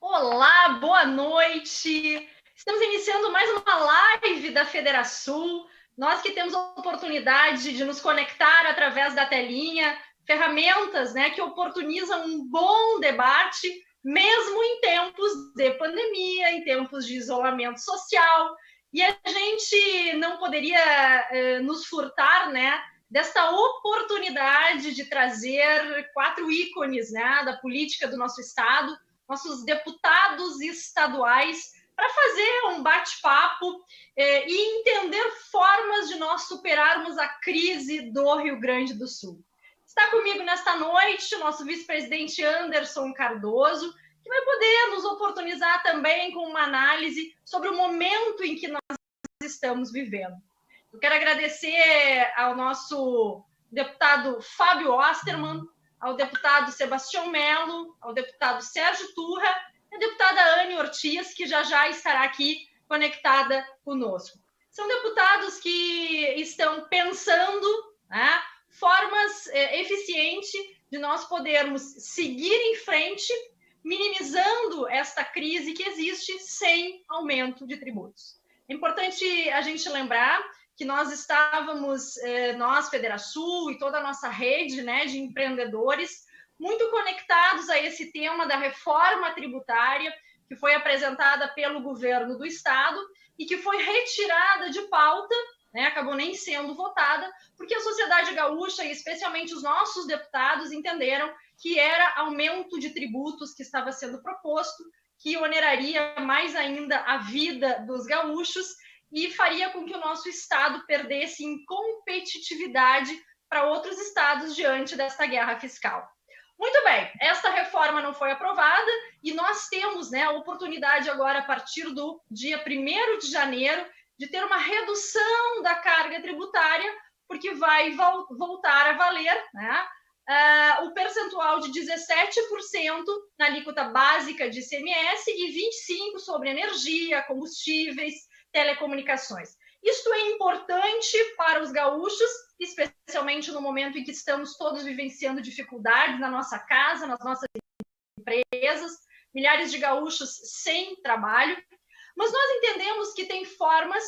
Olá, boa noite. Estamos iniciando mais uma live da Federação. Nós que temos a oportunidade de nos conectar através da telinha, ferramentas, que oportunizam um bom debate, mesmo em tempos de pandemia, em tempos de isolamento social. E a gente não poderia nos furtar, desta oportunidade de trazer 4 ícones, da política do nosso estado, nossos deputados estaduais, para fazer um bate-papo e entender formas de nós superarmos a crise do Rio Grande do Sul. Está comigo nesta noite o nosso vice-presidente Anderson Cardoso, que vai poder nos oportunizar também com uma análise sobre o momento em que nós estamos vivendo. Eu quero agradecer ao nosso deputado Fábio Osterman, ao deputado Sebastião Melo, ao deputado Sérgio Turra e à deputada Anne Ortiz, que já estará aqui conectada conosco. São deputados que estão pensando formas eficientes de nós podermos seguir em frente, minimizando esta crise que existe sem aumento de tributos. É importante a gente lembrar que nós estávamos, nós, Federação e toda a nossa rede de empreendedores, muito conectados a esse tema da reforma tributária, que foi apresentada pelo governo do Estado e que foi retirada de pauta, acabou nem sendo votada, porque a sociedade gaúcha, e especialmente os nossos deputados, entenderam que era aumento de tributos que estava sendo proposto, que oneraria mais ainda a vida dos gaúchos e faria com que o nosso estado perdesse em competitividade para outros estados diante desta guerra fiscal. Muito bem, esta reforma não foi aprovada e nós temos a oportunidade agora, a partir do dia 1º de janeiro, de ter uma redução da carga tributária, porque vai voltar a valer o percentual de 17% na alíquota básica de ICMS e 25% sobre energia, combustíveis, telecomunicações. Isto é importante para os gaúchos, especialmente no momento em que estamos todos vivenciando dificuldades na nossa casa, nas nossas empresas, milhares de gaúchos sem trabalho, mas nós entendemos que tem formas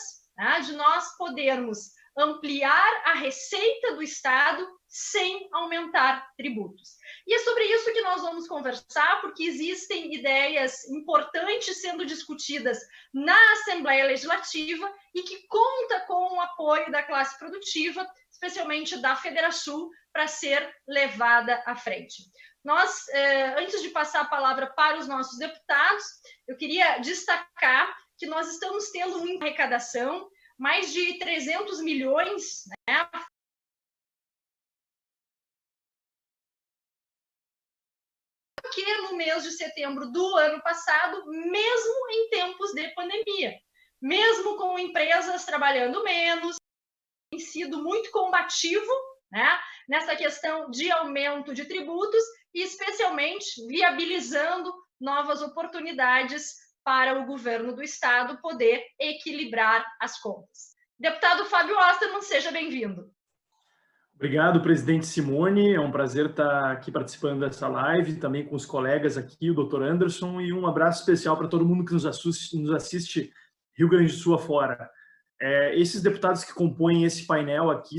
de nós podermos ampliar a receita do Estado sem aumentar tributos. E é sobre isso que nós vamos conversar, porque existem ideias importantes sendo discutidas na Assembleia Legislativa e que conta com o apoio da classe produtiva, especialmente da Federação, para ser levada à frente. Nós, antes de passar a palavra para os nossos deputados, eu queria destacar que nós estamos tendo uma arrecadação, mais de 300 milhões, que no mês de setembro do ano passado, mesmo em tempos de pandemia, mesmo com empresas trabalhando menos, tem sido muito combativo nessa questão de aumento de tributos e especialmente viabilizando novas oportunidades para o governo do Estado poder equilibrar as contas. Deputado Fábio Osterman, seja bem-vindo. Obrigado, presidente Simone. É um prazer estar aqui participando dessa live, também com os colegas aqui, o Dr. Anderson, e um abraço especial para todo mundo que nos assiste Rio Grande do Sul afora. Esses deputados que compõem esse painel aqui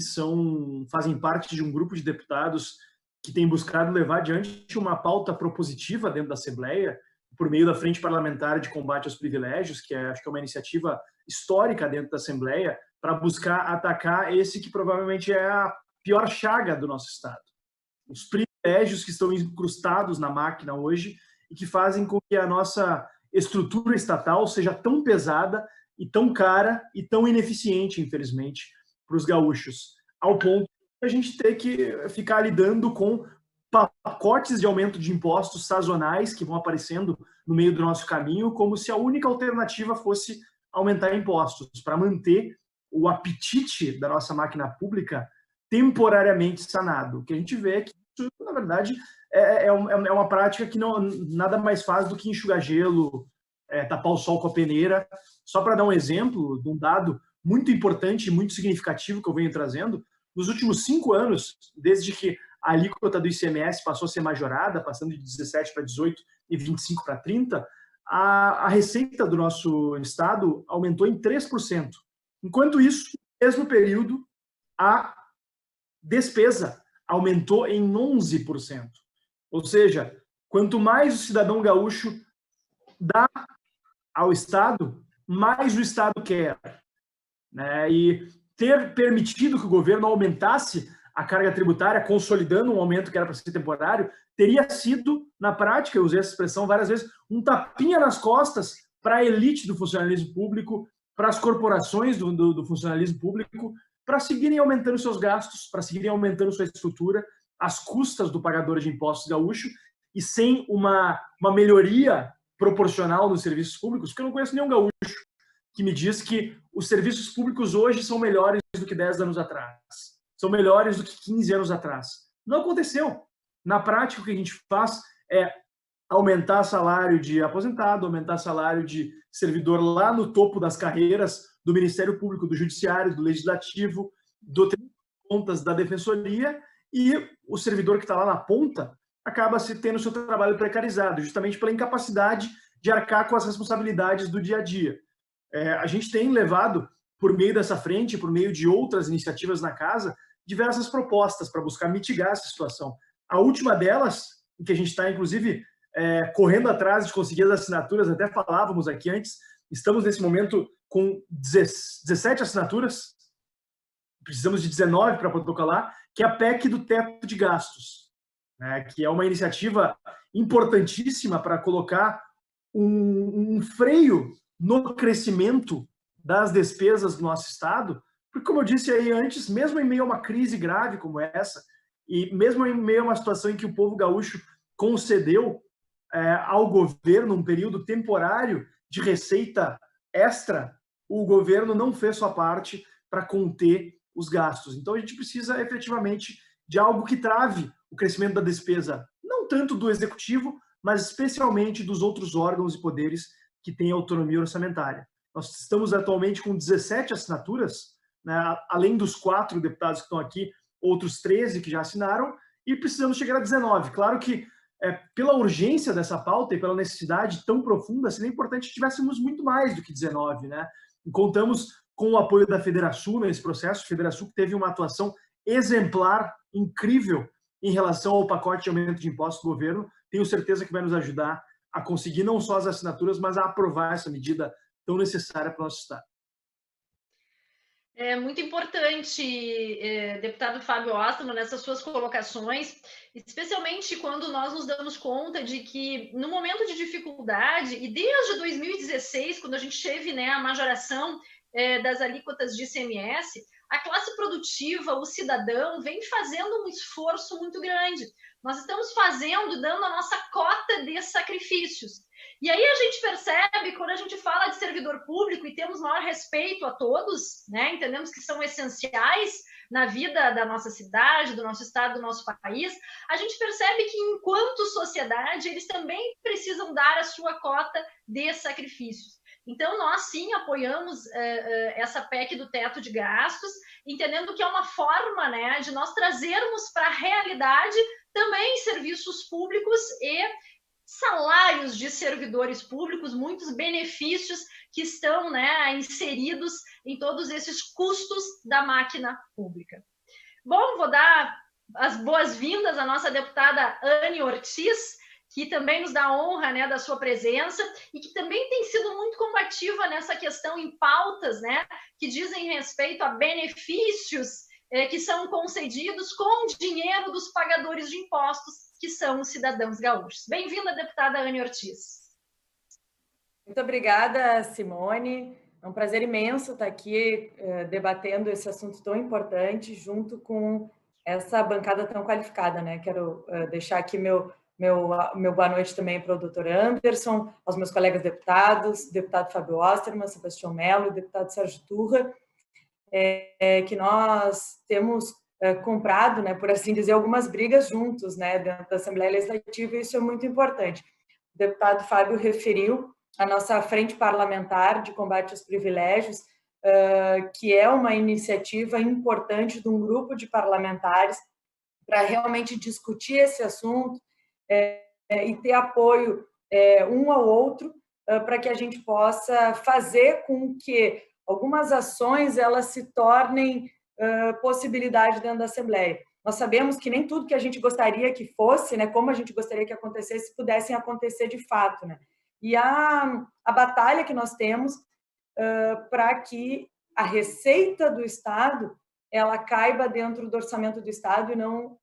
fazem parte de um grupo de deputados que tem buscado levar adiante uma pauta propositiva dentro da Assembleia, por meio da Frente Parlamentar de Combate aos Privilégios, que acho que é uma iniciativa histórica dentro da Assembleia, para buscar atacar esse que provavelmente é a pior chaga do nosso Estado. Os privilégios que estão incrustados na máquina hoje e que fazem com que a nossa estrutura estatal seja tão pesada e tão cara e tão ineficiente, infelizmente, para os gaúchos, ao ponto de a gente ter que ficar lidando com pacotes de aumento de impostos sazonais que vão aparecendo no meio do nosso caminho, como se a única alternativa fosse aumentar impostos, para manter o apetite da nossa máquina pública temporariamente sanado. O que a gente vê é que isso, na verdade, é uma prática que nada mais faz do que enxugar gelo, tapar o sol com a peneira. Só para dar um exemplo de um dado muito importante e muito significativo que eu venho trazendo, nos últimos 5 anos, desde que a alíquota do ICMS passou a ser majorada, passando de 17% para 18% e 25% para 30%, a receita do nosso estado aumentou em 3%. Enquanto isso, no mesmo período, a despesa aumentou em 11%. Ou seja, quanto mais o cidadão gaúcho dá ao Estado, mais o Estado quer. Né? E ter permitido que o governo aumentasse a carga tributária, consolidando um aumento que era para ser temporário, teria sido, na prática, eu usei essa expressão várias vezes, um tapinha nas costas para a elite do funcionalismo público, para as corporações do funcionalismo público, para seguirem aumentando seus gastos, para seguirem aumentando sua estrutura, às custas do pagador de impostos gaúcho, e sem uma melhoria proporcional nos serviços públicos, porque eu não conheço nenhum gaúcho que me diz que os serviços públicos hoje são melhores do que 10 anos atrás, são melhores do que 15 anos atrás. Não aconteceu. Na prática, o que a gente faz é aumentar salário de aposentado, aumentar salário de servidor lá no topo das carreiras do Ministério Público, do Judiciário, do Legislativo, do Tribunal de Contas, da Defensoria, e o servidor que está lá na ponta acaba se tendo seu trabalho precarizado, justamente pela incapacidade de arcar com as responsabilidades do dia a dia. A gente tem levado, por meio dessa frente, por meio de outras iniciativas na casa, diversas propostas para buscar mitigar essa situação. A última delas, em que a gente está, inclusive, correndo atrás de conseguir as assinaturas, até falávamos aqui antes, estamos nesse momento com 17 assinaturas, precisamos de 19 para protocolar, que é a PEC do teto de gastos, né, que é uma iniciativa importantíssima para colocar um freio no crescimento das despesas do nosso Estado, porque, como eu disse aí antes, mesmo em meio a uma crise grave como essa, e mesmo em meio a uma situação em que o povo gaúcho concedeu ao governo um período temporário de receita extra, o governo não fez sua parte para conter os gastos. Então, a gente precisa efetivamente de algo que trave o crescimento da despesa, não tanto do executivo, mas especialmente dos outros órgãos e poderes que têm autonomia orçamentária. Nós estamos atualmente com 17 assinaturas, né, além dos 4 deputados que estão aqui, outros 13 que já assinaram, e precisamos chegar a 19. Claro que, pela urgência dessa pauta e pela necessidade tão profunda, seria importante que tivéssemos muito mais do que 19. Né? E contamos com o apoio da Federasul nesse processo, a Federasul que teve uma atuação exemplar, incrível, em relação ao pacote de aumento de impostos do governo. Tenho certeza que vai nos ajudar a conseguir não só as assinaturas, mas a aprovar essa medida tão necessária para o nosso Estado. É muito importante, deputado Fábio Osterman, nessas suas colocações, especialmente quando nós nos damos conta de que, no momento de dificuldade, e desde 2016, quando a gente teve, né, a majoração das alíquotas de ICMS, a classe produtiva, o cidadão, vem fazendo um esforço muito grande. Nós estamos dando a nossa cota de sacrifícios. E aí a gente percebe, quando a gente fala de servidor público e temos maior respeito a todos, né, entendemos que são essenciais na vida da nossa cidade, do nosso estado, do nosso país, a gente percebe que, enquanto sociedade, eles também precisam dar a sua cota de sacrifícios. Então, nós sim apoiamos essa PEC do teto de gastos, entendendo que é uma forma, né, de nós trazermos para a realidade também serviços públicos e salários de servidores públicos, muitos benefícios que estão, né, inseridos em todos esses custos da máquina pública. Bom, vou dar as boas-vindas à nossa deputada Anne Ortiz, que também nos dá a honra, né, da sua presença e que também tem sido muito combativa nessa questão em pautas, né, que dizem respeito a benefícios que são concedidos com dinheiro dos pagadores de impostos, que são os cidadãos gaúchos. Bem-vinda, deputada Anne Ortiz. Muito obrigada, Simone. É um prazer imenso estar aqui debatendo esse assunto tão importante junto com essa bancada tão qualificada, né? Quero deixar aqui meu boa noite também para o doutor Anderson, aos meus colegas deputados, deputado Fábio Osterman, Sebastião Melo, deputado Sérgio Turra, que nós temos comprado, né, por assim dizer, algumas brigas juntos, né, dentro da Assembleia Legislativa, e isso é muito importante. O deputado Fábio referiu a nossa frente parlamentar de combate aos privilégios, que é uma iniciativa importante de um grupo de parlamentares para realmente discutir esse assunto e ter apoio um ao outro para que a gente possa fazer com que algumas ações elas se tornem possibilidade dentro da Assembleia. Nós sabemos que nem tudo que a gente gostaria que fosse, né, como a gente gostaria que acontecesse, pudessem acontecer de fato, né? E a batalha que nós temos para que a receita do Estado ela caiba dentro do orçamento do Estado e não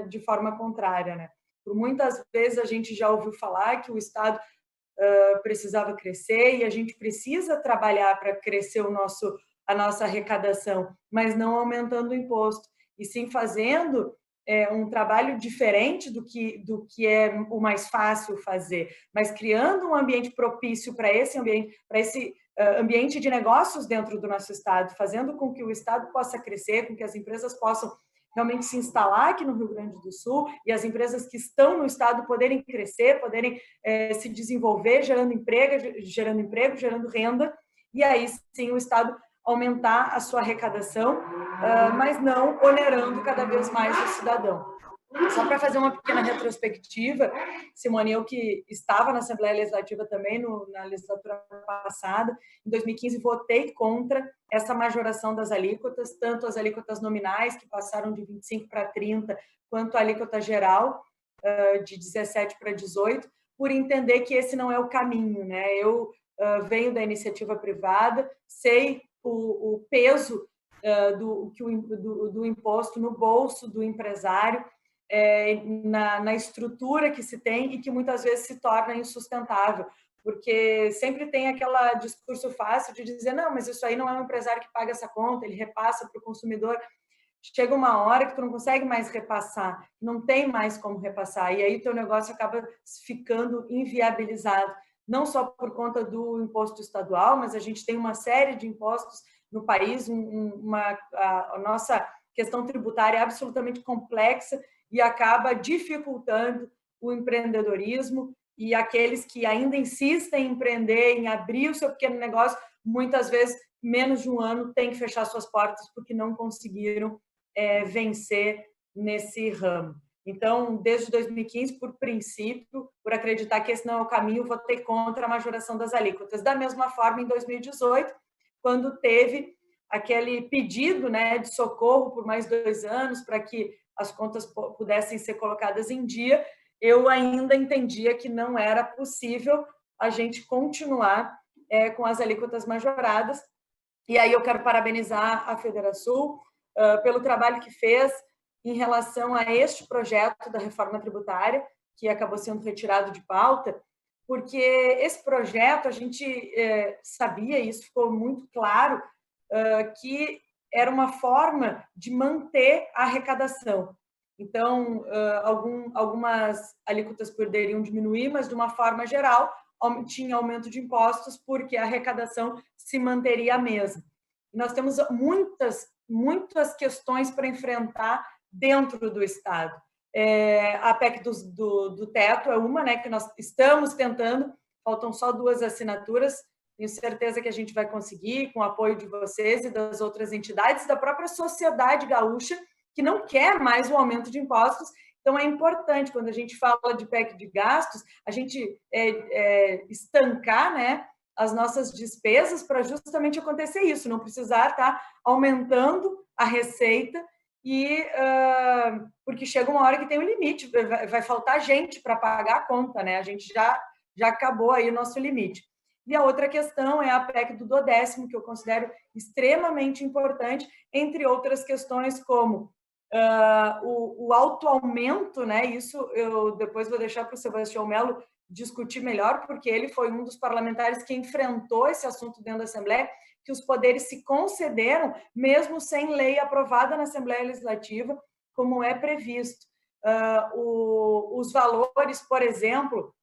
de forma contrária, né? Por muitas vezes a gente já ouviu falar que o Estado precisava crescer e a gente precisa trabalhar para crescer a nossa arrecadação, mas não aumentando o imposto, e sim fazendo um trabalho diferente do que é o mais fácil fazer, mas criando um ambiente propício para esse ambiente de negócios dentro do nosso Estado, fazendo com que o Estado possa crescer, com que as empresas possam realmente se instalar aqui no Rio Grande do Sul e as empresas que estão no Estado poderem crescer, poderem se desenvolver, gerando emprego, gerando renda, e aí sim o Estado aumentar a sua arrecadação, mas não onerando cada vez mais o cidadão. Só para fazer uma pequena retrospectiva, Simone, eu que estava na Assembleia Legislativa também na legislatura passada, em 2015 votei contra essa majoração das alíquotas, tanto as alíquotas nominais, que passaram de 25 para 30, quanto a alíquota geral, de 17 para 18, por entender que esse não é o caminho, né? Eu venho da iniciativa privada, sei o peso do imposto no bolso do empresário, na estrutura que se tem e que muitas vezes se torna insustentável, porque sempre tem aquele discurso fácil de dizer, não, mas isso aí não é um empresário que paga essa conta, ele repassa para o consumidor. Chega uma hora que tu não consegue mais repassar, não tem mais como repassar, e aí teu negócio acaba ficando inviabilizado, não só por conta do imposto estadual, mas a gente tem uma série de impostos no país, a nossa questão tributária é absolutamente complexa e acaba dificultando o empreendedorismo, e aqueles que ainda insistem em empreender, em abrir o seu pequeno negócio, muitas vezes, menos de um ano, têm que fechar suas portas porque não conseguiram vencer nesse ramo. Então, desde 2015, por princípio, por acreditar que esse não é o caminho, votei contra a majoração das alíquotas. Da mesma forma, em 2018, quando teve aquele pedido, né, de socorro por mais 2 anos para que as contas pudessem ser colocadas em dia, eu ainda entendia que não era possível a gente continuar com as alíquotas majoradas. E aí eu quero parabenizar a Federação pelo trabalho que fez em relação a este projeto da reforma tributária, que acabou sendo retirado de pauta, porque esse projeto, a gente sabia, e isso ficou muito claro, que era uma forma de manter a arrecadação. Então, algumas alíquotas poderiam diminuir, mas, de uma forma geral, tinha aumento de impostos, porque a arrecadação se manteria a mesma. E nós temos muitas questões para enfrentar dentro do Estado. A PEC do teto é uma, né, que nós estamos tentando, faltam só 2 assinaturas, tenho certeza que a gente vai conseguir, com o apoio de vocês e das outras entidades, da própria sociedade gaúcha, que não quer mais o aumento de impostos. Então, é importante, quando a gente fala de PEC de gastos, a gente estancar, né, as nossas despesas para justamente acontecer isso, não precisar estar aumentando a receita, porque chega uma hora que tem um limite, vai faltar gente para pagar a conta, né? A gente já acabou aí o nosso limite. E a outra questão é a PEC do 12º, que eu considero extremamente importante, entre outras questões como o alto aumento, né? Isso eu depois vou deixar para o Sebastião Melo discutir melhor, porque ele foi um dos parlamentares que enfrentou esse assunto dentro da Assembleia, que os poderes se concederam, mesmo sem lei aprovada na Assembleia Legislativa, como é previsto. Os valores, por exemplo,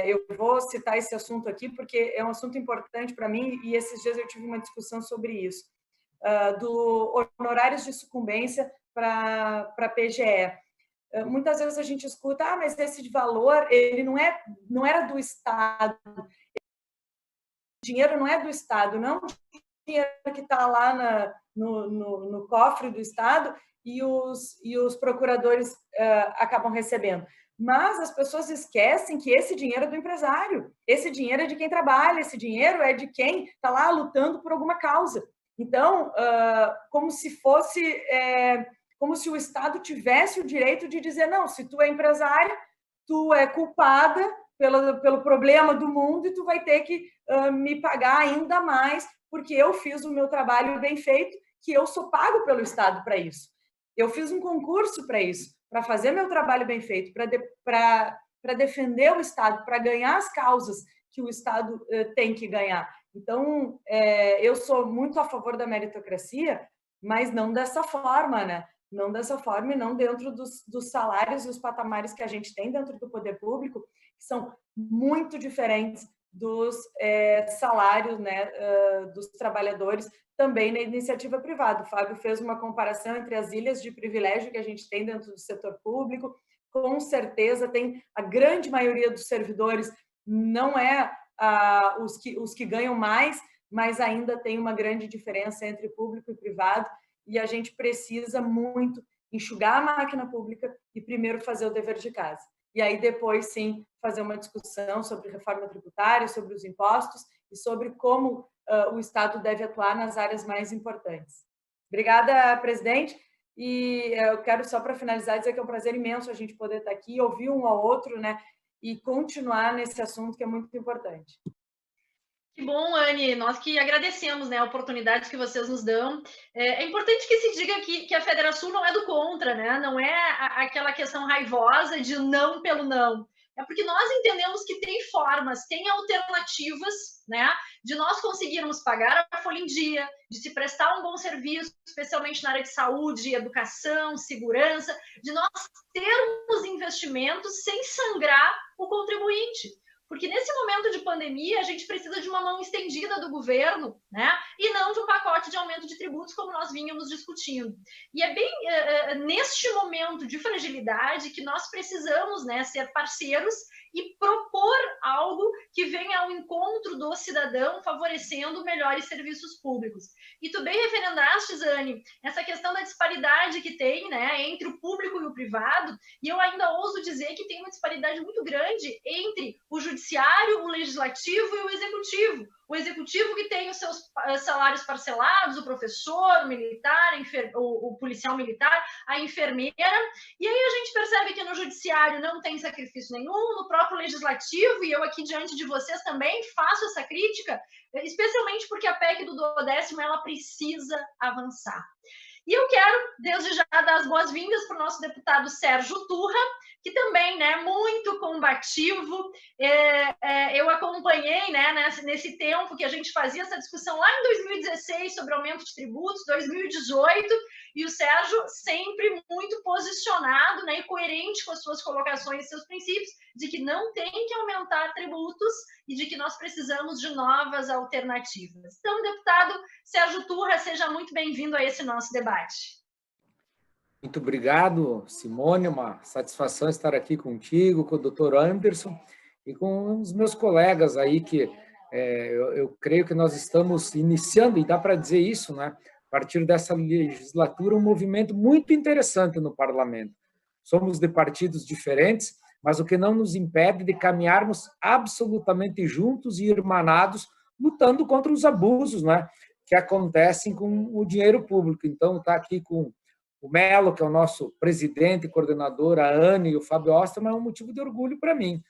eu vou citar esse assunto aqui, porque é um assunto importante para mim, e esses dias eu tive uma discussão sobre isso, do honorários de sucumbência para PGE. Muitas vezes a gente escuta, mas esse valor ele não era do Estado, o dinheiro não é do Estado, não é um dinheiro que está lá no cofre do Estado e os procuradores acabam recebendo. mas as pessoas esquecem que esse dinheiro é do empresário, esse dinheiro é de quem trabalha, esse dinheiro é de quem está lá lutando por alguma causa. Então, como se o Estado tivesse o direito de dizer, não, se tu é empresária, tu é culpada pelo problema do mundo e tu vai ter que me pagar ainda mais porque eu fiz o meu trabalho bem feito, que eu sou pago pelo Estado para isso. Eu fiz um concurso para isso, para fazer meu trabalho bem feito, para defender o Estado, para ganhar as causas que o Estado tem que ganhar. Então, eu sou muito a favor da meritocracia, mas não dessa forma, né? Não dessa forma e não dentro dos salários e os patamares que a gente tem dentro do poder público, que são muito diferentes dos salários, né, dos trabalhadores também na iniciativa privada. O Fábio fez uma comparação entre as ilhas de privilégio que a gente tem dentro do setor público. Com certeza tem a grande maioria dos servidores não é os que ganham mais, mas ainda tem uma grande diferença entre público e privado, e a gente precisa muito enxugar a máquina pública e primeiro fazer o dever de casa. E aí depois, sim, fazer uma discussão sobre reforma tributária, sobre os impostos e sobre como o Estado deve atuar nas áreas mais importantes. Obrigada, presidente. E eu quero, só para finalizar, dizer que é um prazer imenso a gente poder estar aqui, ouvir um ao outro, né, e continuar nesse assunto que é muito importante. Que bom, Anne, nós que agradecemos, né, a oportunidade que vocês nos dão. É importante que se diga que a Federação não é do contra, né? Não é aquela questão raivosa de não pelo não. É porque nós entendemos que tem formas, tem alternativas, né, de nós conseguirmos pagar a folha em dia, de se prestar um bom serviço, especialmente na área de saúde, educação, segurança, de nós termos investimentos sem sangrar o contribuinte. Porque nesse momento de pandemia, a gente precisa de uma mão estendida do governo, né? E não de um pacote de aumento de tributos, como nós vínhamos discutindo. E é bem neste momento de fragilidade que nós precisamos, né, ser parceiros e propor algo que venha ao encontro do cidadão, favorecendo melhores serviços públicos. E tu bem referendaste, Zane, essa questão da disparidade que tem, né, entre o público e o privado, e eu ainda ouso dizer que tem uma disparidade muito grande entre o judiciário, o legislativo e o executivo. O executivo que tem os seus salários parcelados, o professor, o militar, o policial militar, a enfermeira, e aí a gente percebe que no judiciário não tem sacrifício nenhum, no próprio legislativo, e eu aqui diante de vocês também faço essa crítica, especialmente porque a PEC do 12º, ela precisa avançar. E eu quero, desde já, dar as boas-vindas para o nosso deputado Sérgio Turra, que também, né, muito combativo. Eu acompanhei, né, nesse tempo que a gente fazia essa discussão lá em 2016 sobre aumento de tributos, 2018, e o Sérgio sempre muito posicionado, né, e coerente com as suas colocações e seus princípios, de que não tem que aumentar tributos e de que nós precisamos de novas alternativas. Então, deputado Sérgio Turra, seja muito bem-vindo a esse nosso debate. Muito obrigado, Simone, uma satisfação estar aqui contigo, com o doutor Anderson e com os meus colegas aí, que eu creio que nós estamos iniciando, e dá para dizer isso, né? A partir dessa legislatura, um movimento muito interessante no parlamento. Somos de partidos diferentes, mas o que não nos impede de caminharmos absolutamente juntos e irmanados, lutando contra os abusos, né, que acontecem com o dinheiro público. Então, está aqui com o Melo, que é o nosso presidente e coordenador, a Anne e o Fábio Osterman, é um motivo de orgulho para mim,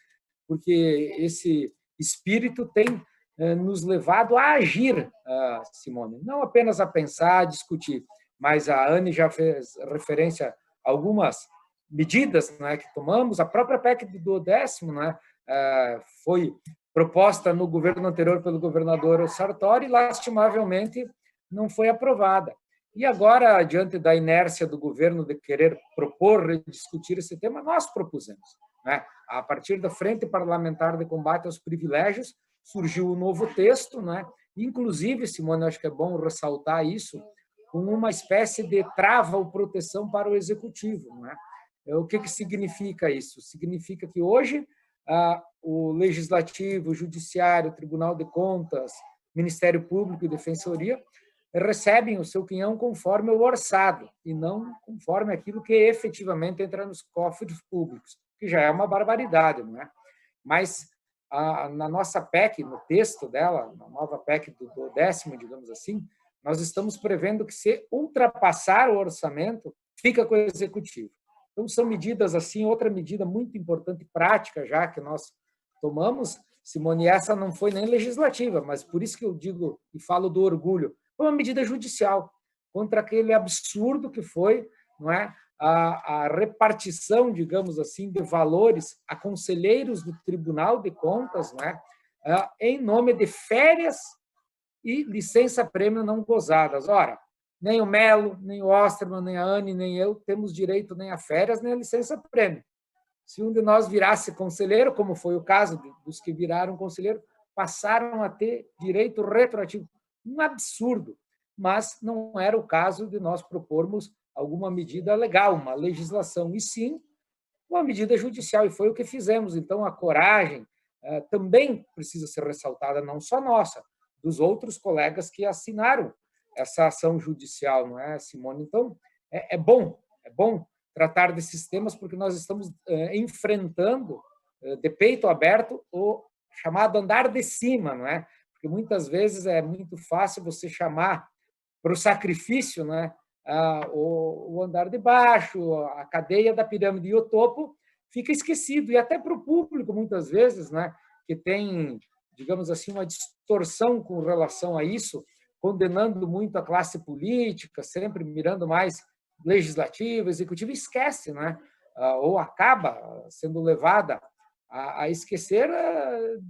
porque esse espírito tem nos levado a agir, Simone, não apenas a pensar, a discutir, mas a Anne já fez referência a algumas medidas, né, que tomamos. A própria PEC do 12º, né, foi proposta no governo anterior pelo governador Sartori e, lastimavelmente, não foi aprovada. E agora, diante da inércia do governo de querer propor, rediscutir esse tema, nós propusemos, né? A partir da Frente Parlamentar de Combate aos Privilégios, surgiu um novo texto, né? Inclusive, Simone, acho que é bom ressaltar isso, com uma espécie de trava ou proteção para o executivo, né? O que significa isso? Significa que hoje o Legislativo, o Judiciário, o Tribunal de Contas, Ministério Público e Defensoria recebem o seu quinhão conforme o orçado e não conforme aquilo que efetivamente entra nos cofres públicos. que já é uma barbaridade, não é? Mas na nossa PEC, no texto dela, na nova PEC do 10º, digamos assim, nós estamos prevendo que, se ultrapassar o orçamento, fica com o executivo. Então, são medidas assim. Outra medida muito importante, prática, já que nós tomamos, Simone, essa não foi nem legislativa, mas por isso que eu digo e falo do orgulho, foi uma medida judicial contra aquele absurdo que foi, não é, a repartição, digamos assim, de valores a conselheiros do Tribunal de Contas, não é, em nome de férias e licença-prêmio não gozadas. Ora, nem o Melo, nem o Osterman, nem a Anne, nem eu temos direito nem a férias, nem a licença-prêmio. Se um de nós virasse conselheiro, como foi o caso dos que viraram conselheiro, passaram a ter direito retroativo. Um absurdo, mas não era o caso de nós propormos alguma medida legal, uma legislação, e sim uma medida judicial, e foi o que fizemos. Então, a coragem também precisa ser ressaltada, não só nossa, dos outros colegas que assinaram essa ação judicial, não é, Simone? Então, é bom tratar desses temas, porque nós estamos enfrentando, de peito aberto, o chamado andar de cima, não é? Porque muitas vezes é muito fácil você chamar para o sacrifício, não é? O andar de baixo, a cadeia da pirâmide, e o topo fica esquecido. E até para o público, muitas vezes, né, que tem, digamos assim, uma distorção com relação a isso, condenando muito a classe política, sempre mirando mais legislativa, executiva, esquece, né? Ou acaba sendo levada a esquecer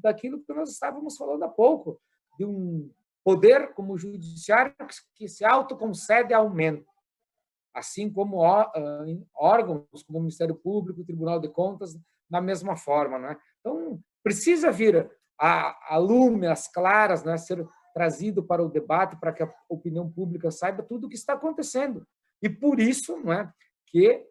daquilo que nós estávamos falando há pouco, de um poder como o judiciário que se autoconcede aumento, assim como órgãos como o Ministério Público, o Tribunal de Contas, na mesma forma, né? Então, precisa vir a lume, as claras, né, ser trazido para o debate, para que a opinião pública saiba tudo o que está acontecendo. E por isso, não é, que,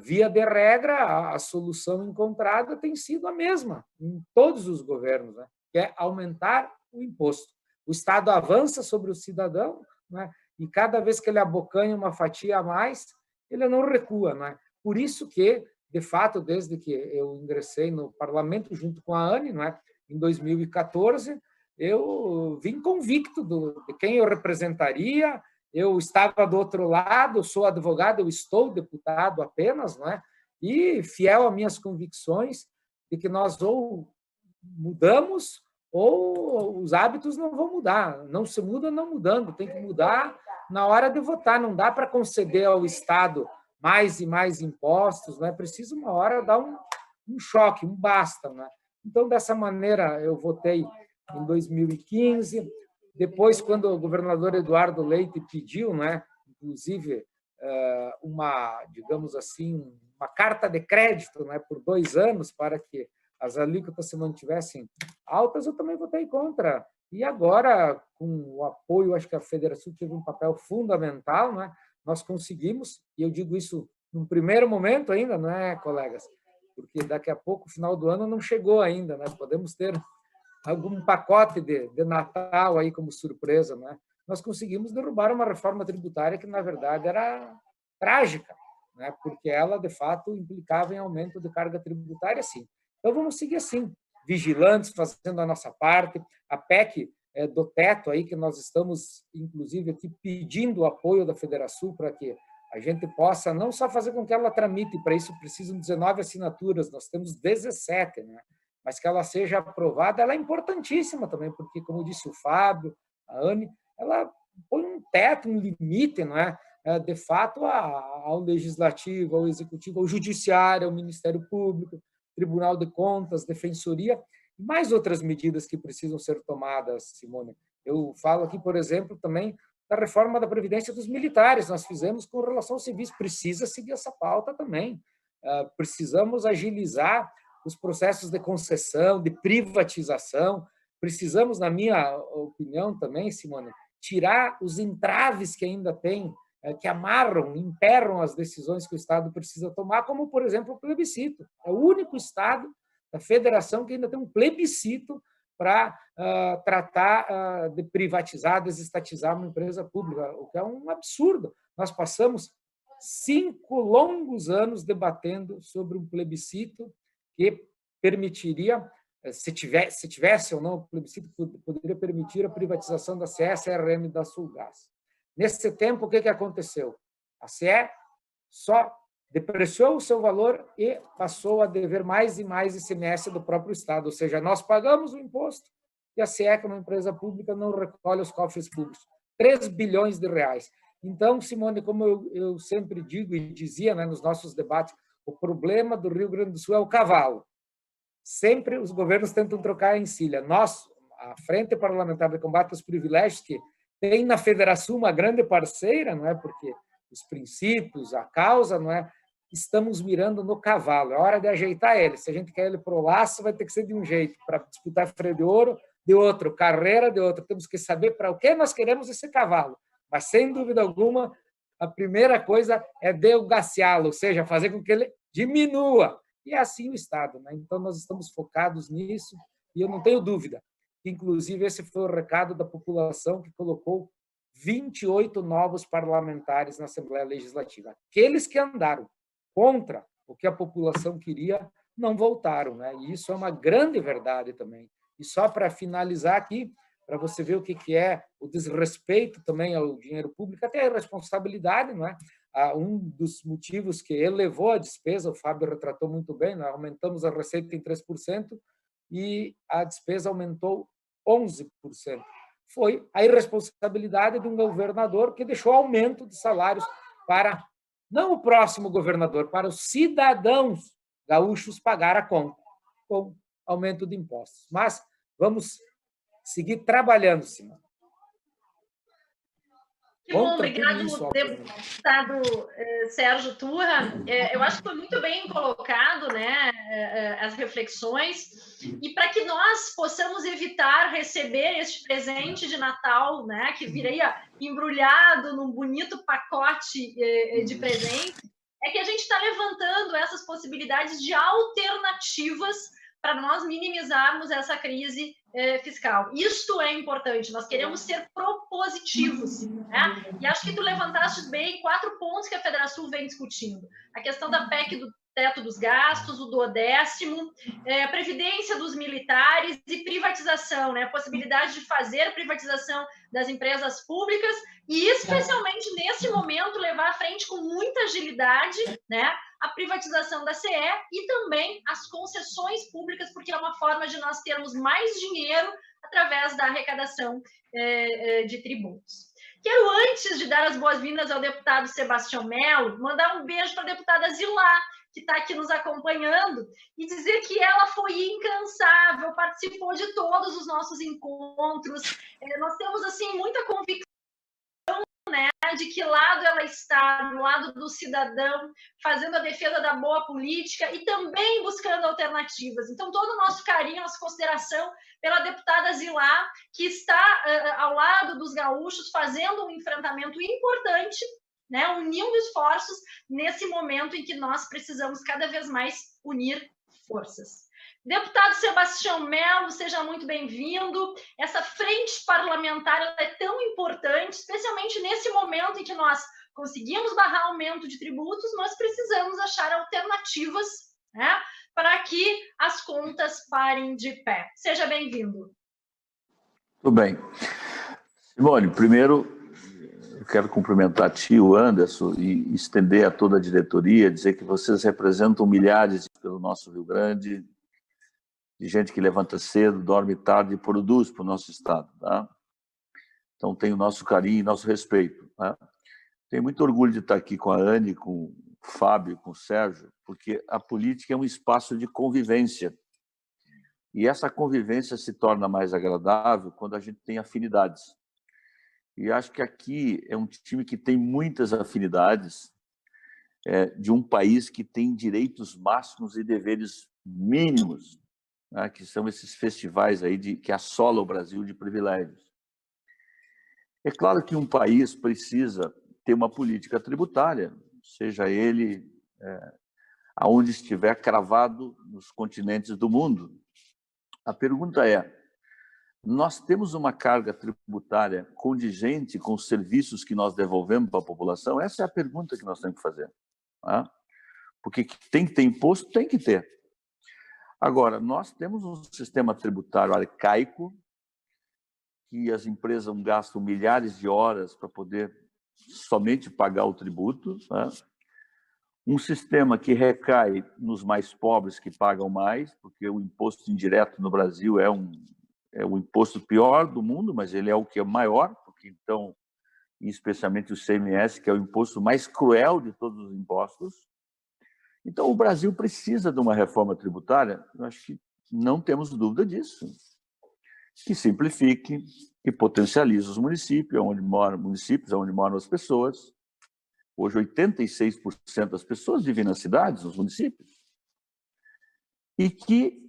via de regra, a solução encontrada tem sido a mesma em todos os governos, né, que é aumentar o imposto. O Estado avança sobre o cidadão, né, e cada vez que ele abocanha uma fatia a mais, ele não recua, né? Por isso que, de fato, desde que eu ingressei no parlamento junto com a Anne, não é, em 2014, eu vim convicto de quem eu representaria. Eu estava do outro lado, sou advogado, eu estou deputado apenas, não é? E fiel a minhas convicções de que nós ou mudamos ou os hábitos não vão mudar. Não se muda não mudando, tem que mudar na hora de votar. Não dá para conceder ao Estado mais e mais impostos, não é? Preciso uma hora dar um choque, um basta, não é? Então, dessa maneira, eu votei em 2015. Depois, quando o governador Eduardo Leite pediu, né, inclusive, uma, digamos assim, uma carta de crédito, né, por 2 anos para que as alíquotas se mantivessem altas, eu também votei contra. E agora, com o apoio, acho que a Federação teve um papel fundamental, né, nós conseguimos, e eu digo isso num primeiro momento ainda, não é, colegas? Porque daqui a pouco, o final do ano, não chegou ainda, né? Podemos ter algum pacote de Natal aí como surpresa, né? Nós conseguimos derrubar uma reforma tributária que, na verdade, era trágica, né? Porque ela, de fato, implicava em aumento de carga tributária, sim. Então, vamos seguir assim, vigilantes, fazendo a nossa parte. A PEC do teto, aí, que nós estamos, inclusive, aqui pedindo o apoio da Federação para que a gente possa não só fazer com que ela tramite, para isso precisam 19 assinaturas, nós temos 17, né? Mas que ela seja aprovada, ela é importantíssima também, porque, como disse o Fábio, a Anne, ela põe um teto, um limite, não é? De fato, ao Legislativo, ao Executivo, ao Judiciário, ao Ministério Público, Tribunal de Contas, Defensoria, e mais outras medidas que precisam ser tomadas, Simone. Eu falo aqui, por exemplo, também da reforma da Previdência dos militares, nós fizemos com relação aos civis, precisa seguir essa pauta também. Precisamos agilizar os processos de concessão, de privatização. Precisamos, na minha opinião também, Simone, tirar os entraves que ainda tem, que amarram, emperram as decisões que o Estado precisa tomar, como, por exemplo, o plebiscito. É o único Estado da Federação que ainda tem um plebiscito para tratar de privatizar, desestatizar uma empresa pública, o que é um absurdo. Nós passamos 5 longos anos debatendo sobre um plebiscito que permitiria, se tivesse ou não, o plebiscito poderia permitir a privatização da CE, CRM e da Sulgás. Nesse tempo, o que aconteceu? A CE só depreciou o seu valor e passou a dever mais e mais ICMS do próprio Estado, ou seja, nós pagamos o imposto e a CE, que é uma empresa pública, não recolhe os cofres públicos. 3 bilhões de reais. Então, Simone, como eu sempre digo e dizia, né, nos nossos debates, o problema do Rio Grande do Sul é o cavalo. Sempre os governos tentam trocar a encilha. Nós, a Frente Parlamentar de Combate aos Privilégios, que tem na Federação uma grande parceira, não é? Porque os princípios, a causa, não é? Estamos mirando no cavalo. É hora de ajeitar ele. Se a gente quer ele para o laço, vai ter que ser de um jeito. Para disputar freio de ouro, de outro. Carreira, de outro. Temos que saber para o que nós queremos esse cavalo. Mas, sem dúvida alguma, a primeira coisa é delgaciá-lo, ou seja, fazer com que ele diminua. E é assim o Estado, né? Então, nós estamos focados nisso e eu não tenho dúvida que, inclusive, esse foi o recado da população que colocou 28 novos parlamentares na Assembleia Legislativa. Aqueles que andaram contra o que a população queria não voltaram, né? E isso é uma grande verdade também. E só para finalizar aqui, para você ver o que é o desrespeito também ao dinheiro público, até a irresponsabilidade, não é? Um dos motivos que elevou a despesa, o Fábio retratou muito bem, nós aumentamos a receita em 3% e a despesa aumentou 11%. Foi a irresponsabilidade de um governador que deixou aumento de salários para, não o próximo governador, para os cidadãos gaúchos pagar a conta, com aumento de impostos. Mas vamos seguir trabalhando, Simone. Que bom, obrigado, deputado Sérgio Turra. Eu acho que foi muito bem colocado, né, as reflexões, e para que nós possamos evitar receber este presente de Natal, né, que viria embrulhado num bonito pacote de presente, é que a gente está levantando essas possibilidades de alternativas para nós minimizarmos essa crise fiscal. Isto é importante, nós queremos ser propositivos, né? E acho que tu levantaste bem 4 pontos que a Federação vem discutindo. A questão da PEC do teto dos gastos, o 12º, a previdência dos militares e privatização, né? A possibilidade de fazer privatização das empresas públicas e, especialmente nesse momento, levar à frente com muita agilidade, né, a privatização da CE e também as concessões públicas, porque é uma forma de nós termos mais dinheiro através da arrecadação de tributos. Quero, antes de dar as boas-vindas ao deputado Sebastião Melo, mandar um beijo para a deputada Zilá, que está aqui nos acompanhando, e dizer que ela foi incansável, participou de todos os nossos encontros. Nós temos, assim, muita convicção, né, de que lado ela está, do lado do cidadão, fazendo a defesa da boa política e também buscando alternativas. Então, todo o nosso carinho, nossa consideração pela deputada Zilá, que está ao lado dos gaúchos, fazendo um enfrentamento importante, né, unindo esforços nesse momento em que nós precisamos cada vez mais unir forças. Deputado Sebastião Melo, seja muito bem-vindo. Essa frente parlamentar é tão importante, especialmente nesse momento em que nós conseguimos barrar aumento de tributos, nós precisamos achar alternativas, né, para que as contas parem de pé. Seja bem-vindo. Tudo bem. Simone, primeiro, eu quero cumprimentar a ti, o Anderson, e estender a toda a diretoria, dizer que vocês representam milhares pelo nosso Rio Grande, de gente que levanta cedo, dorme tarde e produz para o nosso Estado. Tá? Então, tem o nosso carinho e nosso respeito. Tá? Tenho muito orgulho de estar aqui com a Anne, com o Fábio, com o Sérgio, porque a política é um espaço de convivência. E essa convivência se torna mais agradável quando a gente tem afinidades. E acho que aqui é um time que tem muitas afinidades de um país que tem direitos máximos e deveres mínimos, né, que são esses festivais aí que assolam o Brasil de privilégios. É claro que um país precisa ter uma política tributária, seja ele aonde estiver cravado nos continentes do mundo. A pergunta é, nós temos uma carga tributária condigente com os serviços que nós devolvemos para a população? Essa é a pergunta que nós temos que fazer. Tá? Porque tem que ter imposto, tem que ter. Agora, nós temos um sistema tributário arcaico, que as empresas gastam milhares de horas para poder somente pagar o tributo, tá? Um sistema que recai nos mais pobres que pagam mais, porque o imposto indireto no Brasil é o imposto pior do mundo, mas ele é o que é maior, porque então, especialmente o CMS, que é o imposto mais cruel de todos os impostos. Então, o Brasil precisa de uma reforma tributária, eu acho que não temos dúvida disso, que simplifique, que potencialize os municípios onde moram as pessoas. Hoje, 86% das pessoas vivem nas cidades, nos municípios, e que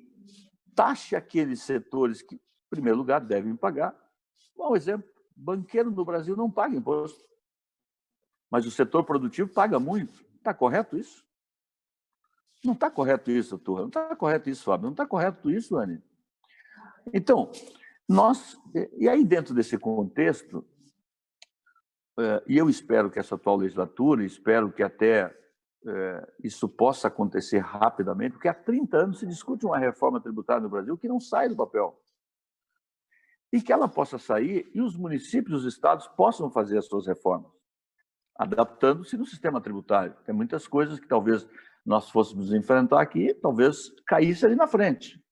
taxe aqueles setores que, em primeiro lugar, devem pagar. Bom exemplo, banqueiro no Brasil não paga imposto, mas o setor produtivo paga muito. Está correto isso? Não está correto isso, Turra. Não está correto isso, Fábio. Não está correto isso, Anny. Então, e aí dentro desse contexto, e eu espero que essa atual legislatura, espero que até isso possa acontecer rapidamente, porque há 30 anos se discute uma reforma tributária no Brasil que não sai do papel. E que ela possa sair e os municípios, os estados possam fazer as suas reformas, adaptando-se no sistema tributário. Tem muitas coisas que talvez nós fôssemos enfrentar aqui, talvez caísse ali na frente.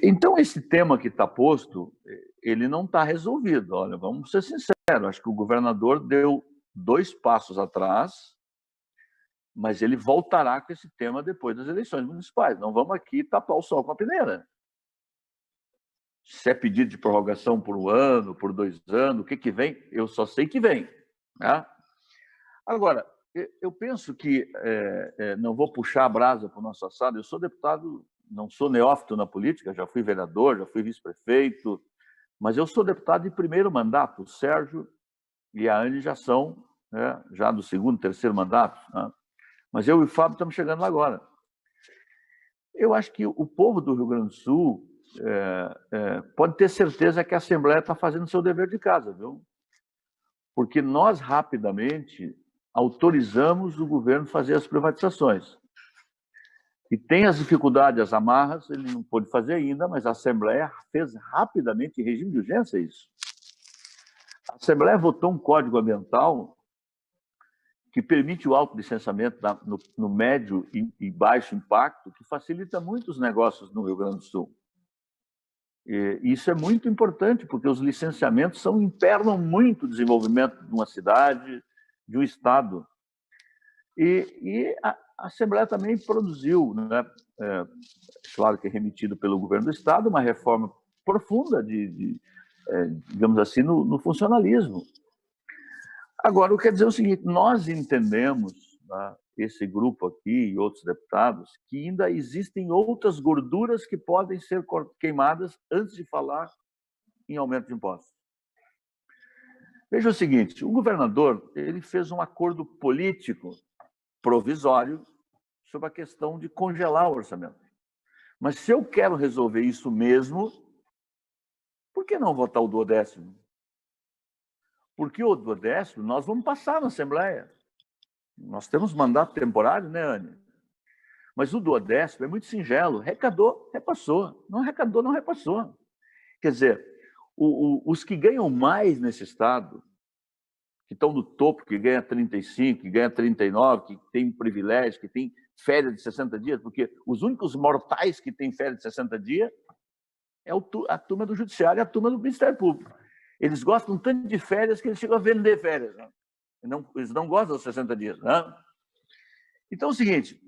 Então, esse tema que está posto, ele não está resolvido. Olha, vamos ser sinceros, acho que o governador deu 2 passos atrás, mas ele voltará com esse tema depois das eleições municipais. Não vamos aqui tapar o sol com a peneira. Se é pedido de prorrogação por 1 ano, por 2 anos, o que vem, eu só sei que vem. Né? Agora, eu penso que, não vou puxar a brasa para o nosso assado, eu sou deputado, não sou neófito na política, já fui vereador, já fui vice-prefeito, mas eu sou deputado de primeiro mandato. O Sérgio e a Anny já são, né, já do segundo, terceiro mandato. Né? Mas eu e o Fábio estamos chegando lá agora. Eu acho que o povo do Rio Grande do Sul pode ter certeza que a Assembleia está fazendo o seu dever de casa, viu? Porque nós, rapidamente, autorizamos o governo a fazer as privatizações. E tem as dificuldades, as amarras, ele não pôde fazer ainda, mas a Assembleia fez rapidamente, em regime de urgência, isso. A Assembleia votou um código ambiental que permite o autolicenciamento no médio e baixo impacto, que facilita muito os negócios no Rio Grande do Sul. E isso é muito importante, porque os licenciamentos impernam muito o desenvolvimento de uma cidade, de um estado. E a Assembleia também produziu, né, claro que é remetido pelo governo do estado, uma reforma profunda digamos assim, no funcionalismo. Agora, eu quero dizer o seguinte, nós entendemos, né, esse grupo aqui e outros deputados, que ainda existem outras gorduras que podem ser queimadas antes de falar em aumento de impostos. Veja o seguinte, o governador ele fez um acordo político provisório sobre a questão de congelar o orçamento. Mas se eu quero resolver isso mesmo, por que não votar o 12º? Porque o 12º nós vamos passar na Assembleia. Nós temos mandato temporário, né, Anny? Mas o 12º é muito singelo. Arrecadou, repassou. Não arrecadou, não repassou. Quer dizer, os que ganham mais nesse estado, que estão no topo, que ganha 35, que ganha 39, que tem privilégio, que tem férias de 60 dias, porque os únicos mortais que têm férias de 60 dias é a turma do Judiciário e a turma do Ministério Público. Eles gostam tanto de férias que eles chegam a vender férias. Né? Eles não gostam dos 60 dias. Né? Então, é o seguinte,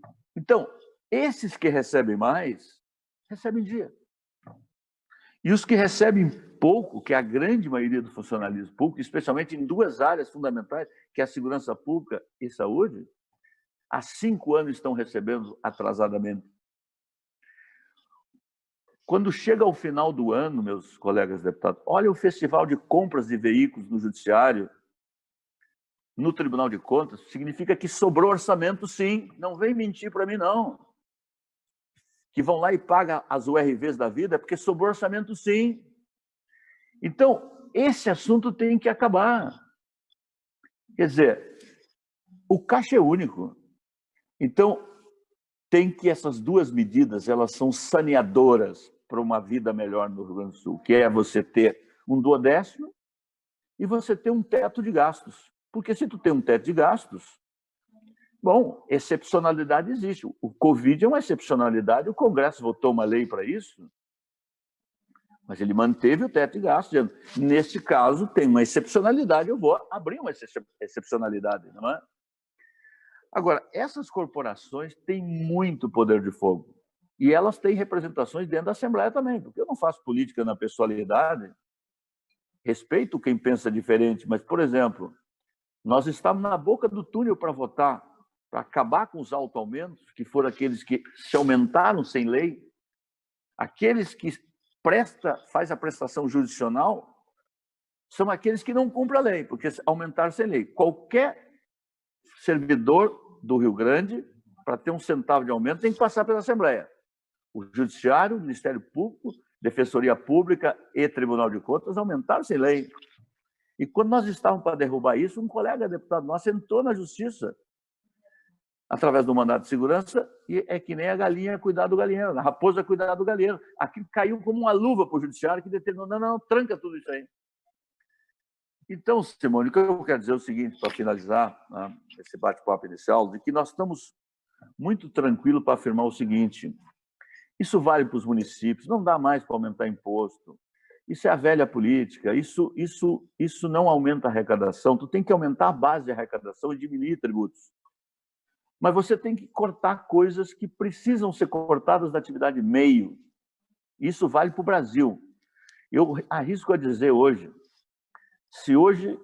esses que recebem mais, recebem dia. E os que recebem pouco, que é a grande maioria do funcionalismo público, especialmente em 2 áreas fundamentais, que é a segurança pública e saúde, há 5 anos estão recebendo atrasadamente. Quando chega ao final do ano, meus colegas deputados, olha o festival de compras de veículos no Judiciário, no Tribunal de Contas, significa que sobrou orçamento, sim. Não vem mentir para mim, não. que vão lá e pagam as URVs da vida, porque sobrou orçamento sim. Então, esse assunto tem que acabar. Quer dizer, o caixa é único. Então, tem que essas duas medidas, elas são saneadoras para uma vida melhor no Rio Grande do Sul, que é você ter um duodécimo e você ter um teto de gastos. Porque se tu tem um teto de gastos, bom, excepcionalidade existe. O Covid é uma excepcionalidade, o Congresso votou uma lei para isso, mas ele manteve o teto de gastos, dizendo, nesse caso tem uma excepcionalidade, eu vou abrir uma excepcionalidade, não é? Agora, essas corporações têm muito poder de fogo e elas têm representações dentro da Assembleia também, porque eu não faço política na pessoalidade, respeito quem pensa diferente, mas, por exemplo, nós estamos na boca do túnel para votar, para acabar com os auto-aumentos, que foram aqueles que se aumentaram sem lei, aqueles que faz a prestação judicional são aqueles que não cumprem a lei, porque aumentaram sem lei. Qualquer servidor do Rio Grande, para ter um centavo de aumento, tem que passar pela Assembleia. O Judiciário, o Ministério Público, Defensoria Pública e Tribunal de Contas aumentaram sem lei. E quando nós estávamos para derrubar isso, um colega deputado nosso entrou na Justiça, através do mandato de segurança, e é que nem a galinha cuidar do galinheiro, a raposa cuidar do galinheiro. Aqui caiu como uma luva para o Judiciário, que determinou, não, tranca tudo isso aí. Então, Simone, o que eu quero dizer é o seguinte, para finalizar, né, esse bate-papo inicial, de que nós estamos muito tranquilos para afirmar o seguinte, isso vale para os municípios, não dá mais para aumentar imposto, isso é a velha política, isso não aumenta a arrecadação, tu tem que aumentar a base de arrecadação e diminuir tributos. Mas você tem que cortar coisas que precisam ser cortadas da atividade meio. Isso vale para o Brasil. Eu arrisco a dizer hoje, se hoje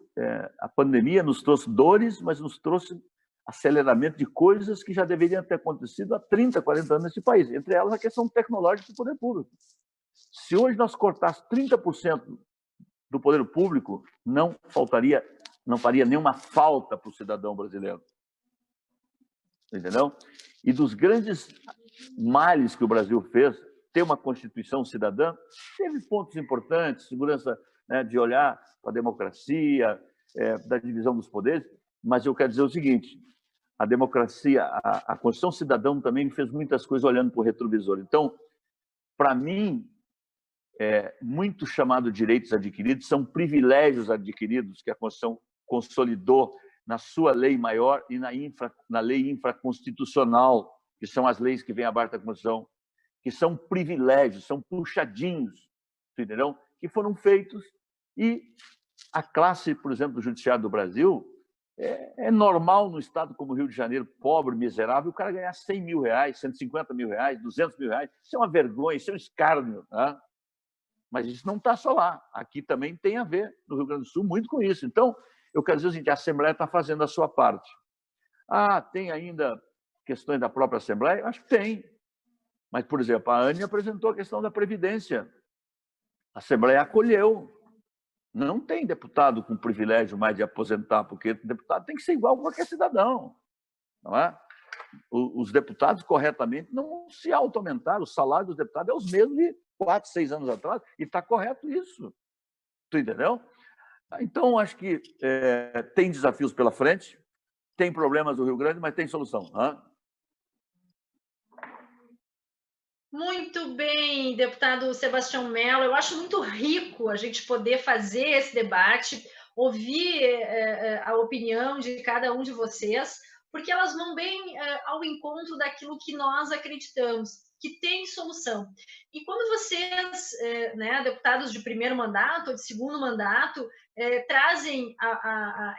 a pandemia nos trouxe dores, mas nos trouxe aceleramento de coisas que já deveriam ter acontecido há 30, 40 anos nesse país, entre elas a questão tecnológica do poder público. Se hoje nós cortássemos 30% do poder público, não faria nenhuma falta para o cidadão brasileiro. Entendeu? E dos grandes males que o Brasil fez, ter uma Constituição cidadã, teve pontos importantes, segurança, né, de olhar para a democracia, da divisão dos poderes, mas eu quero dizer o seguinte, a democracia, a Constituição cidadã também fez muitas coisas olhando para o retrovisor. Então, para mim, muito chamado direitos adquiridos são privilégios adquiridos que a Constituição consolidou na sua lei maior e na lei infraconstitucional, que são as leis que vêm abaixo da Constituição, que são privilégios, são puxadinhos, entendeu? Que foram feitos e a classe, por exemplo, do Judiciário do Brasil, é normal no estado como o Rio de Janeiro, pobre, miserável, o cara ganhar 100 mil reais, 150 mil reais, 200 mil reais, isso é uma vergonha, isso é um escárnio, né? Mas isso não está só lá, aqui também tem a ver, no Rio Grande do Sul, muito com isso. Então, eu quero dizer o seguinte, a Assembleia está fazendo a sua parte. Tem ainda questões da própria Assembleia? Eu acho que tem. Mas, por exemplo, a ANE apresentou a questão da Previdência. A Assembleia acolheu. Não tem deputado com privilégio mais de aposentar, porque o deputado tem que ser igual a qualquer cidadão. Não é? Os deputados, corretamente, não se auto-aumentaram. O salário dos deputados é os mesmos de 4, 6 anos atrás, e está correto isso. Tu entendeu? Então, acho que tem desafios pela frente, tem problemas do Rio Grande, mas tem solução. Muito bem, deputado Sebastião Mello. Eu acho muito rico a gente poder fazer esse debate, ouvir a opinião de cada um de vocês, porque elas vão bem ao encontro daquilo que nós acreditamos, que tem solução. E quando vocês, deputados de primeiro mandato ou de segundo mandato, trazem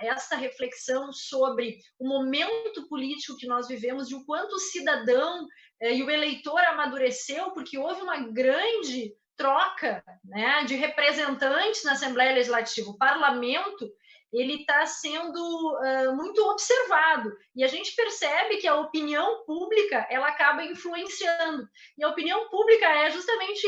essa reflexão sobre o momento político que nós vivemos, de o quanto o cidadão e o eleitor amadureceu, porque houve uma grande troca, né, de representantes na Assembleia Legislativa. O parlamento ele está sendo muito observado, e a gente percebe que a opinião pública ela acaba influenciando, e a opinião pública é justamente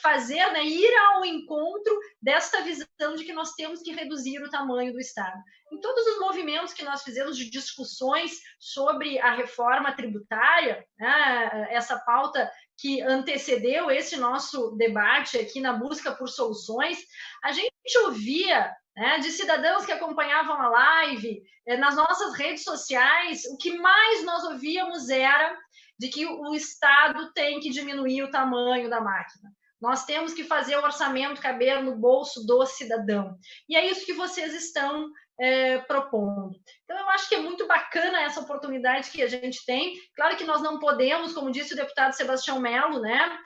fazer, né, ir ao encontro desta visão de que nós temos que reduzir o tamanho do Estado. Em todos os movimentos que nós fizemos de discussões sobre a reforma tributária, né, essa pauta que antecedeu esse nosso debate aqui na busca por soluções, a gente ouvia, né, de cidadãos que acompanhavam a live, nas nossas redes sociais, o que mais nós ouvíamos era de que o Estado tem que diminuir o tamanho da máquina. Nós temos que fazer o orçamento caber no bolso do cidadão. E é isso que vocês estão propondo. Então, eu acho que é muito bacana essa oportunidade que a gente tem. Claro que nós não podemos, como disse o deputado Sebastião Melo, né,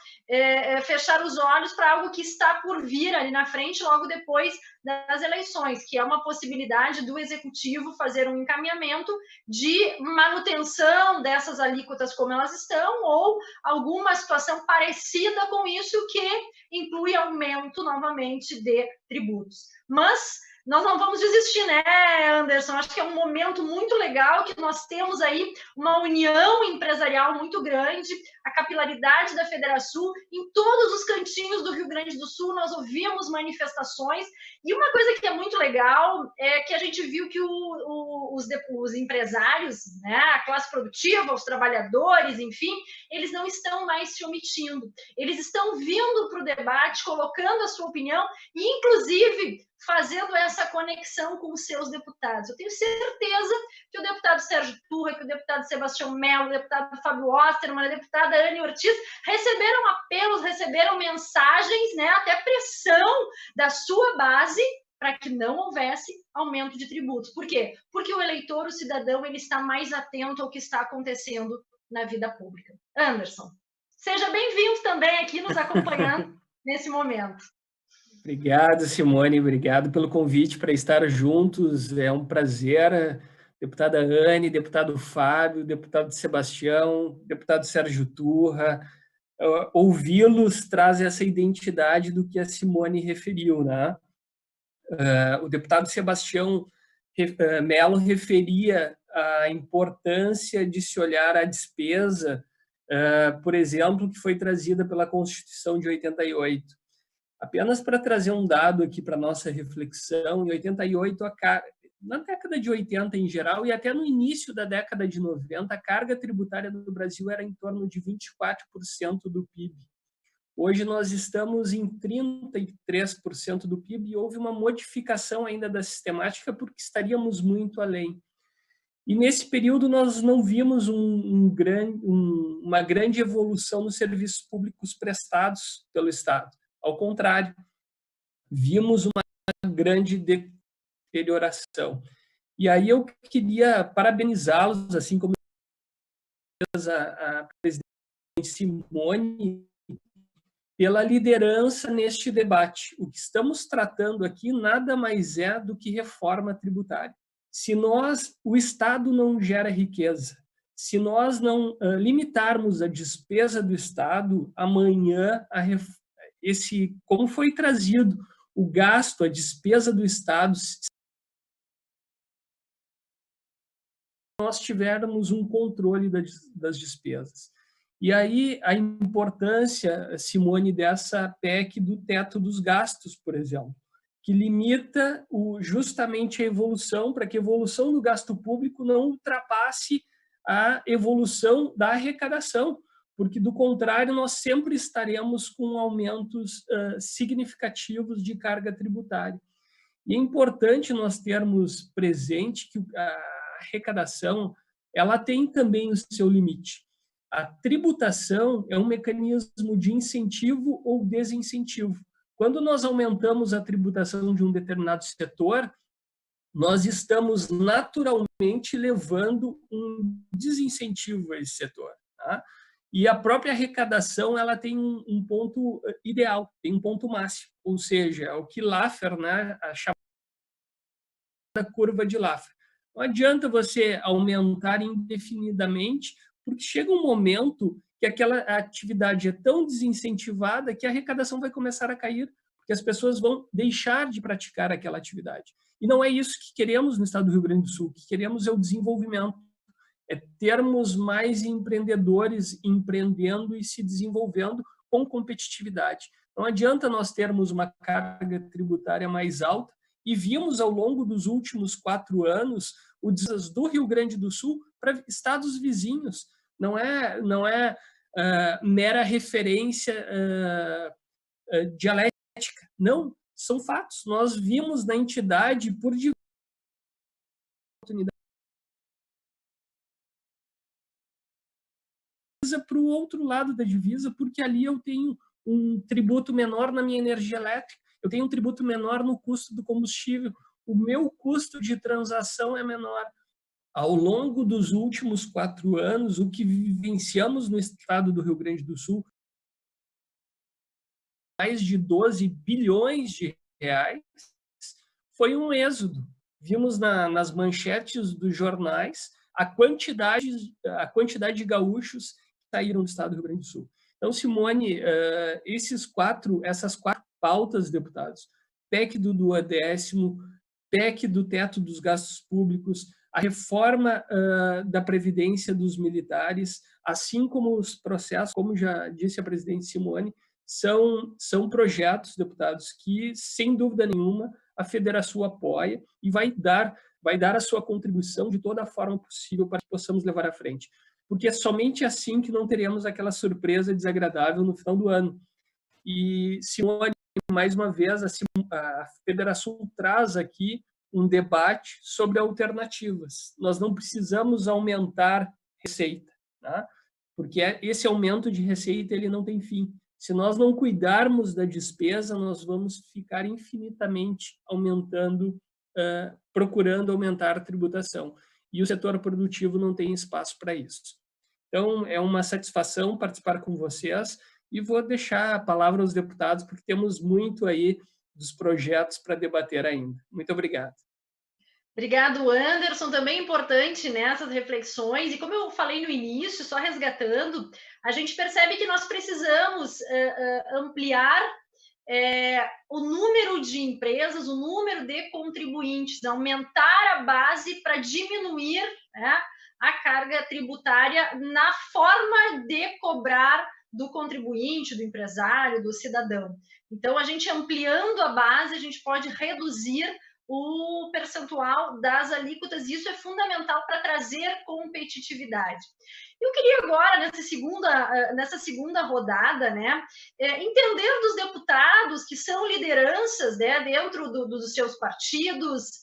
fechar os olhos para algo que está por vir ali na frente, logo depois das eleições, que é uma possibilidade do Executivo fazer um encaminhamento de manutenção dessas alíquotas como elas estão, ou alguma situação parecida com isso, que inclui aumento novamente de tributos. Mas nós não vamos desistir, né, Anderson? Acho que é um momento muito legal que nós temos aí uma união empresarial muito grande, a capilaridade da Federação, em todos os cantinhos do Rio Grande do Sul nós ouvimos manifestações, e uma coisa que é muito legal é que a gente viu que os empresários, né, a classe produtiva, os trabalhadores, enfim, eles não estão mais se omitindo, eles estão vindo para o debate, colocando a sua opinião e, inclusive, fazendo essa conexão com os seus deputados. Eu tenho certeza que o deputado Sérgio Turra, que o deputado Sebastião Melo, o deputado Fábio Osterman, a deputada Anne Ortiz receberam apelos, receberam mensagens, né, até pressão da sua base para que não houvesse aumento de tributos. Por quê? Porque o eleitor, o cidadão, ele está mais atento ao que está acontecendo na vida pública. Anderson, seja bem-vindo também aqui nos acompanhando nesse momento. Obrigado, Simone, obrigado pelo convite para estar juntos, é um prazer. Deputada Anne, deputado Fábio, deputado Sebastião, deputado Sérgio Turra, ouvi-los traz essa identidade do que a Simone referiu, né? O deputado Sebastião Melo referia a importância de se olhar a despesa, por exemplo, que foi trazida pela Constituição de 88. Apenas para trazer um dado aqui para a nossa reflexão, em 88, na década de 80 em geral, e até no início da década de 90, a carga tributária do Brasil era em torno de 24% do PIB. Hoje nós estamos em 33% do PIB e houve uma modificação ainda da sistemática porque estaríamos muito além. E nesse período nós não vimos uma grande evolução nos serviços públicos prestados pelo Estado. Ao contrário, vimos uma grande deterioração. E aí eu queria parabenizá-los, assim como a presidente Simone, pela liderança neste debate. O que estamos tratando aqui nada mais é do que reforma tributária. Se o Estado não gera riqueza, se nós não limitarmos a despesa do Estado, amanhã como foi trazido o gasto, a despesa do Estado, se nós tivermos um controle das despesas. E aí a importância, Simone, dessa PEC do teto dos gastos, por exemplo, que limita justamente a evolução, para que a evolução do gasto público não ultrapasse a evolução da arrecadação, porque, do contrário, nós sempre estaremos com aumentos significativos de carga tributária. E é importante nós termos presente que a arrecadação ela tem também o seu limite. A tributação é um mecanismo de incentivo ou desincentivo. Quando nós aumentamos a tributação de um determinado setor, nós estamos naturalmente levando um desincentivo a esse setor, tá? E a própria arrecadação ela tem um ponto ideal, tem um ponto máximo, ou seja, o que Laffer, né, a chamada curva de Laffer. Não adianta você aumentar indefinidamente, porque chega um momento que aquela atividade é tão desincentivada que a arrecadação vai começar a cair, porque as pessoas vão deixar de praticar aquela atividade. E não é isso que queremos no estado do Rio Grande do Sul. O que queremos é o desenvolvimento, é termos mais empreendedores empreendendo e se desenvolvendo com competitividade. Não adianta nós termos uma carga tributária mais alta, e vimos ao longo dos últimos 4 anos o desastre do Rio Grande do Sul para estados vizinhos. Não é mera referência dialética, não, são fatos. Nós vimos na entidade por oportunidade para o outro lado da divisa, porque ali eu tenho um tributo menor na minha energia elétrica, eu tenho um tributo menor no custo do combustível, o meu custo de transação é menor. Ao longo dos últimos 4 anos, o que vivenciamos no estado do Rio Grande do Sul, mais de 12 bilhões de reais, foi um êxodo. Vimos nas manchetes dos jornais a quantidade de gaúchos que saíram do estado do Rio Grande do Sul. Então, Simone, essas 4 pautas, deputados, PEC do 12º, PEC do teto dos gastos públicos, a reforma da Previdência dos militares, assim como os processos, como já disse a presidente Simone, são projetos, deputados, que, sem dúvida nenhuma, a Federação apoia e vai dar a sua contribuição de toda a forma possível para que possamos levar à frente. Porque é somente assim que não teremos aquela surpresa desagradável no final do ano. E, Simone, mais uma vez, a Federação traz aqui um debate sobre alternativas. Nós não precisamos aumentar receita, tá? Porque esse aumento de receita ele não tem fim. Se nós não cuidarmos da despesa, nós vamos ficar infinitamente procurando aumentar a tributação. E o setor produtivo não tem espaço para isso. Então, é uma satisfação participar com vocês e vou deixar a palavra aos deputados, porque temos muito aí dos projetos para debater ainda. Muito obrigado. Obrigado, Anderson. Também importante nessas reflexões. E como eu falei no início, só resgatando, a gente percebe que nós precisamos ampliar o número de empresas, o número de contribuintes, aumentar a base para diminuir, né, a carga tributária na forma de cobrar do contribuinte, do empresário, do cidadão. Então, a gente ampliando a base, a gente pode reduzir o percentual das alíquotas, e isso é fundamental para trazer competitividade. Eu queria agora, nessa segunda rodada, né, entender dos deputados que são lideranças, né, dentro dos seus partidos,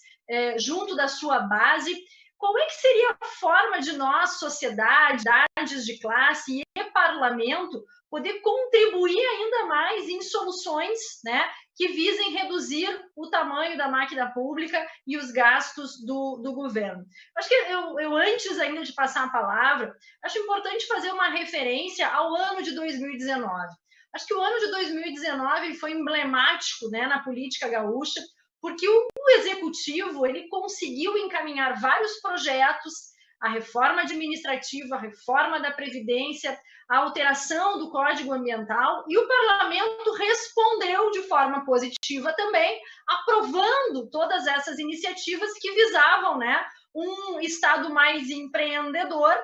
junto da sua base, qual é que seria a forma de nós, sociedade, entidades de classe e parlamento, poder contribuir ainda mais em soluções, né, que visem reduzir o tamanho da máquina pública e os gastos do governo. Acho que eu, antes ainda de passar a palavra, acho importante fazer uma referência ao ano de 2019. Acho que o ano de 2019 foi emblemático, né, na política gaúcha, porque o executivo ele conseguiu encaminhar vários projetos, a reforma administrativa, a reforma da Previdência, a alteração do Código Ambiental, e o parlamento respondeu de forma positiva também, aprovando todas essas iniciativas que visavam, né, um estado mais empreendedor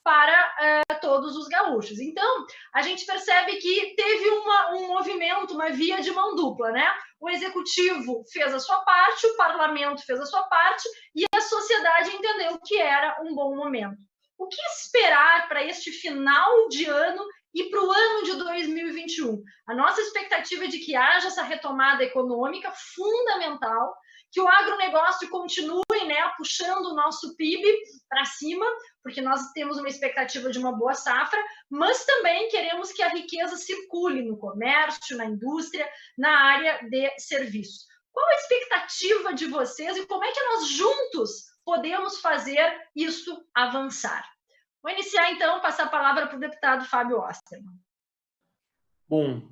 para todos os gaúchos. Então, a gente percebe que teve um movimento, uma via de mão dupla, né? O executivo fez a sua parte, o parlamento fez a sua parte e a sociedade entendeu que era um bom momento. O que esperar para este final de ano e para o ano de 2021? A nossa expectativa é de que haja essa retomada econômica fundamental, que o agronegócio continue, né, puxando o nosso PIB para cima, porque nós temos uma expectativa de uma boa safra, mas também queremos que a riqueza circule no comércio, na indústria, na área de serviços. Qual a expectativa de vocês e como é que nós juntos podemos fazer isso avançar? Vou iniciar, então, passar a palavra para o deputado Fábio Osterman. Bom,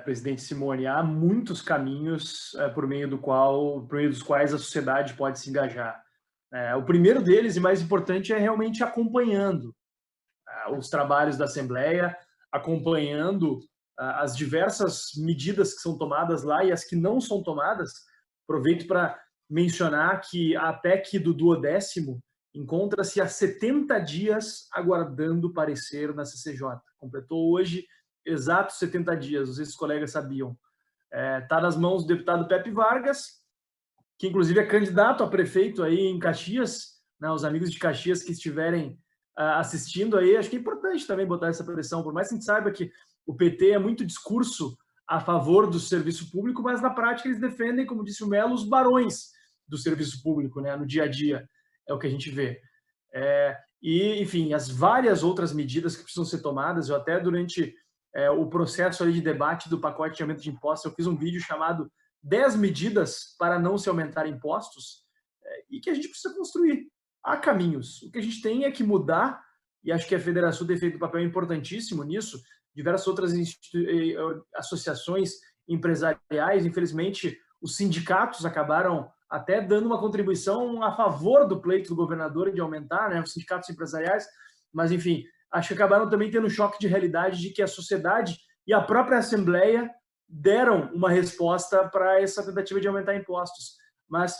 presidente Simone, há muitos caminhos por meio dos quais a sociedade pode se engajar. O primeiro deles, e mais importante, é realmente acompanhando os trabalhos da Assembleia, acompanhando as diversas medidas que são tomadas lá e as que não são tomadas. Aproveito para mencionar que a PEC do 10º encontra-se há 70 dias aguardando parecer na CCJ. Completou hoje exatos 70 dias, não sei se os colegas sabiam. Está nas mãos do deputado Pepe Vargas, que inclusive é candidato a prefeito aí em Caxias, né? Os amigos de Caxias que estiverem assistindo aí, acho que é importante também botar essa pressão, por mais que a gente saiba que o PT é muito discurso a favor do serviço público, mas na prática eles defendem, como disse o Melo, os barões do serviço público, né? No dia a dia, é o que a gente vê. E, enfim, as várias outras medidas que precisam ser tomadas, eu até durante o processo ali de debate do pacote de aumento de impostos, eu fiz um vídeo chamado 10 medidas para não se aumentar impostos, e que a gente precisa construir. Há caminhos. O que a gente tem é que mudar, e acho que a Federação tem feito um papel importantíssimo nisso, diversas outras associações empresariais, infelizmente, os sindicatos acabaram até dando uma contribuição a favor do pleito do governador de aumentar, né, os sindicatos empresariais, mas, enfim, acho que acabaram também tendo um choque de realidade de que a sociedade e a própria Assembleia deram uma resposta para essa tentativa de aumentar impostos. Mas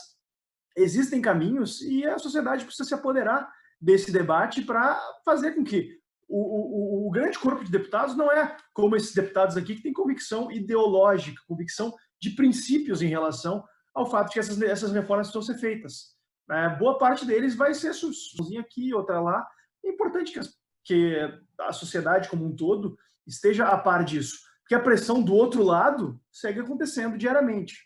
existem caminhos e a sociedade precisa se apoderar desse debate para fazer com que o grande corpo de deputados não é como esses deputados aqui que têm convicção ideológica, convicção de princípios em relação ao fato de que essas reformas precisam ser feitas. Boa parte deles vai ser sozinha aqui, outra lá. É importante que a sociedade como um todo esteja a par disso, porque a pressão do outro lado segue acontecendo diariamente.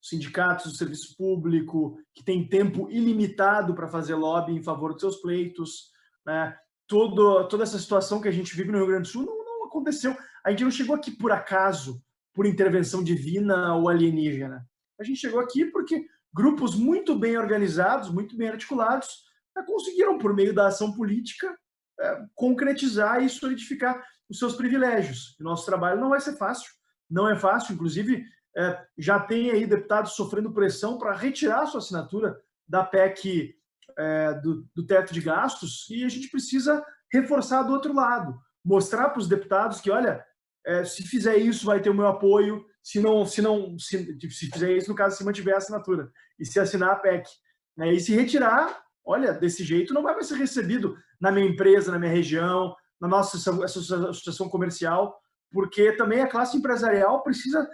Os sindicatos do serviço público, que têm tempo ilimitado para fazer lobby em favor dos seus pleitos, toda essa situação que a gente vive no Rio Grande do Sul não aconteceu. A gente não chegou aqui por acaso, por intervenção divina ou alienígena. A gente chegou aqui porque grupos muito bem organizados, muito bem articulados, conseguiram, por meio da ação política, concretizar e solidificar os seus privilégios. O nosso trabalho não vai ser fácil, não é fácil, inclusive já tem aí deputados sofrendo pressão para retirar a sua assinatura da PEC do teto de gastos, e a gente precisa reforçar do outro lado, mostrar para os deputados que, olha, se fizer isso vai ter o meu apoio, se fizer isso, no caso, se mantiver a assinatura, e se assinar a PEC. E se retirar, olha, desse jeito não vai mais ser recebido na minha empresa, na minha região, na nossa associação comercial, porque também a classe empresarial precisa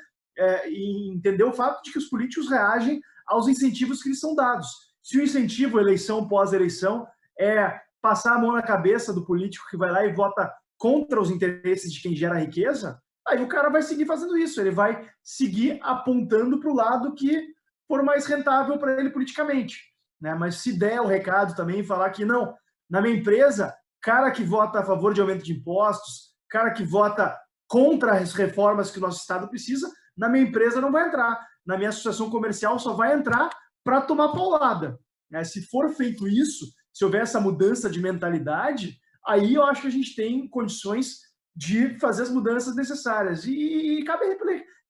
entender o fato de que os políticos reagem aos incentivos que lhes são dados. Se o incentivo, eleição pós-eleição, é passar a mão na cabeça do político que vai lá e vota contra os interesses de quem gera riqueza, aí o cara vai seguir fazendo isso, ele vai seguir apontando para o lado que for mais rentável para ele politicamente. Mas se der o recado também, falar que não, na minha empresa, cara que vota a favor de aumento de impostos, cara que vota contra as reformas que o nosso Estado precisa, na minha empresa não vai entrar, na minha associação comercial só vai entrar para tomar paulada. Se for feito isso, se houver essa mudança de mentalidade, aí eu acho que a gente tem condições de fazer as mudanças necessárias. E cabe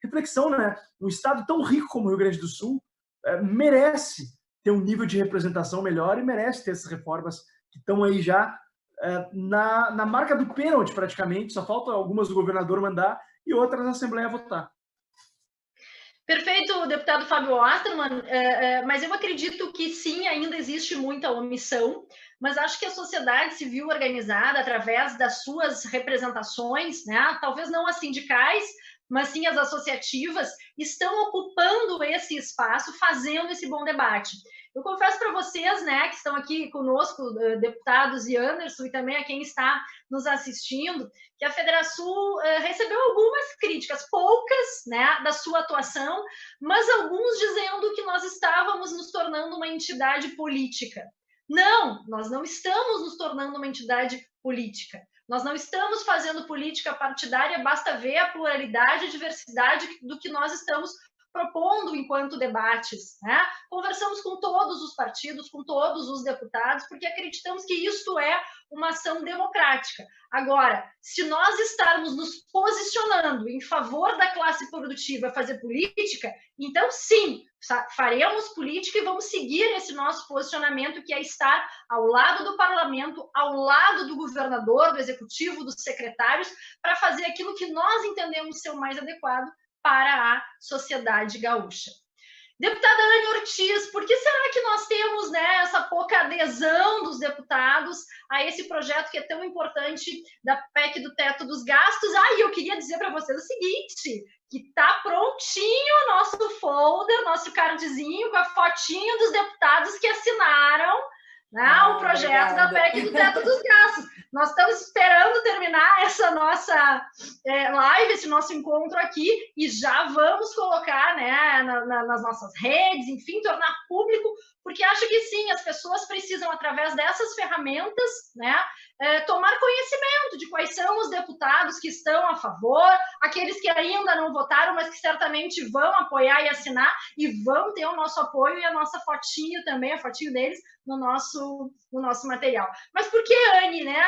reflexão, né? Um estado tão rico como o Rio Grande do Sul merece ter um nível de representação melhor e merece ter essas reformas que estão aí já na marca do pênalti, praticamente. Só falta algumas do governador mandar e outras a Assembleia votar. Perfeito, deputado Fábio Osterman, mas eu acredito que sim, ainda existe muita omissão, mas acho que a sociedade civil organizada, através das suas representações, né, talvez não as sindicais, mas sim as associativas, estão ocupando esse espaço, fazendo esse bom debate. Eu confesso para vocês, né, que estão aqui conosco, deputados e Anderson, e também a quem está nos assistindo, que a Federação recebeu algumas críticas, poucas, né, da sua atuação, mas alguns dizendo que nós estávamos nos tornando uma entidade política. Não, nós não estamos nos tornando uma entidade política. Nós não estamos fazendo política partidária, basta ver a pluralidade e diversidade do que nós estamos propondo enquanto debates, né? Conversamos com todos os partidos, com todos os deputados, porque acreditamos que isto é uma ação democrática. Agora, se nós estarmos nos posicionando em favor da classe produtiva fazer política, então sim, faremos política e vamos seguir esse nosso posicionamento, que é estar ao lado do parlamento, ao lado do governador, do executivo, dos secretários, para fazer aquilo que nós entendemos ser o mais adequado para a sociedade gaúcha. Deputada Anne Ortiz, por que será que nós temos, né, essa pouca adesão dos deputados a esse projeto que é tão importante da PEC do teto dos gastos? E eu queria dizer para vocês o seguinte, que está prontinho o nosso folder, nosso cardzinho com a fotinho dos deputados que assinaram, né, o projeto da PEC do teto dos gastos. Nós estamos esperando terminar essa nossa live, esse nosso encontro aqui, e já vamos colocar, né, nas nossas redes, enfim, tornar público, porque acho que sim, as pessoas precisam, através dessas ferramentas, né, tomar conhecimento de quais são os deputados que estão a favor, aqueles que ainda não votaram, mas que certamente vão apoiar e assinar, e vão ter o nosso apoio e a nossa fotinho também, a fotinho deles, no nosso material. Mas por que, Anne, né,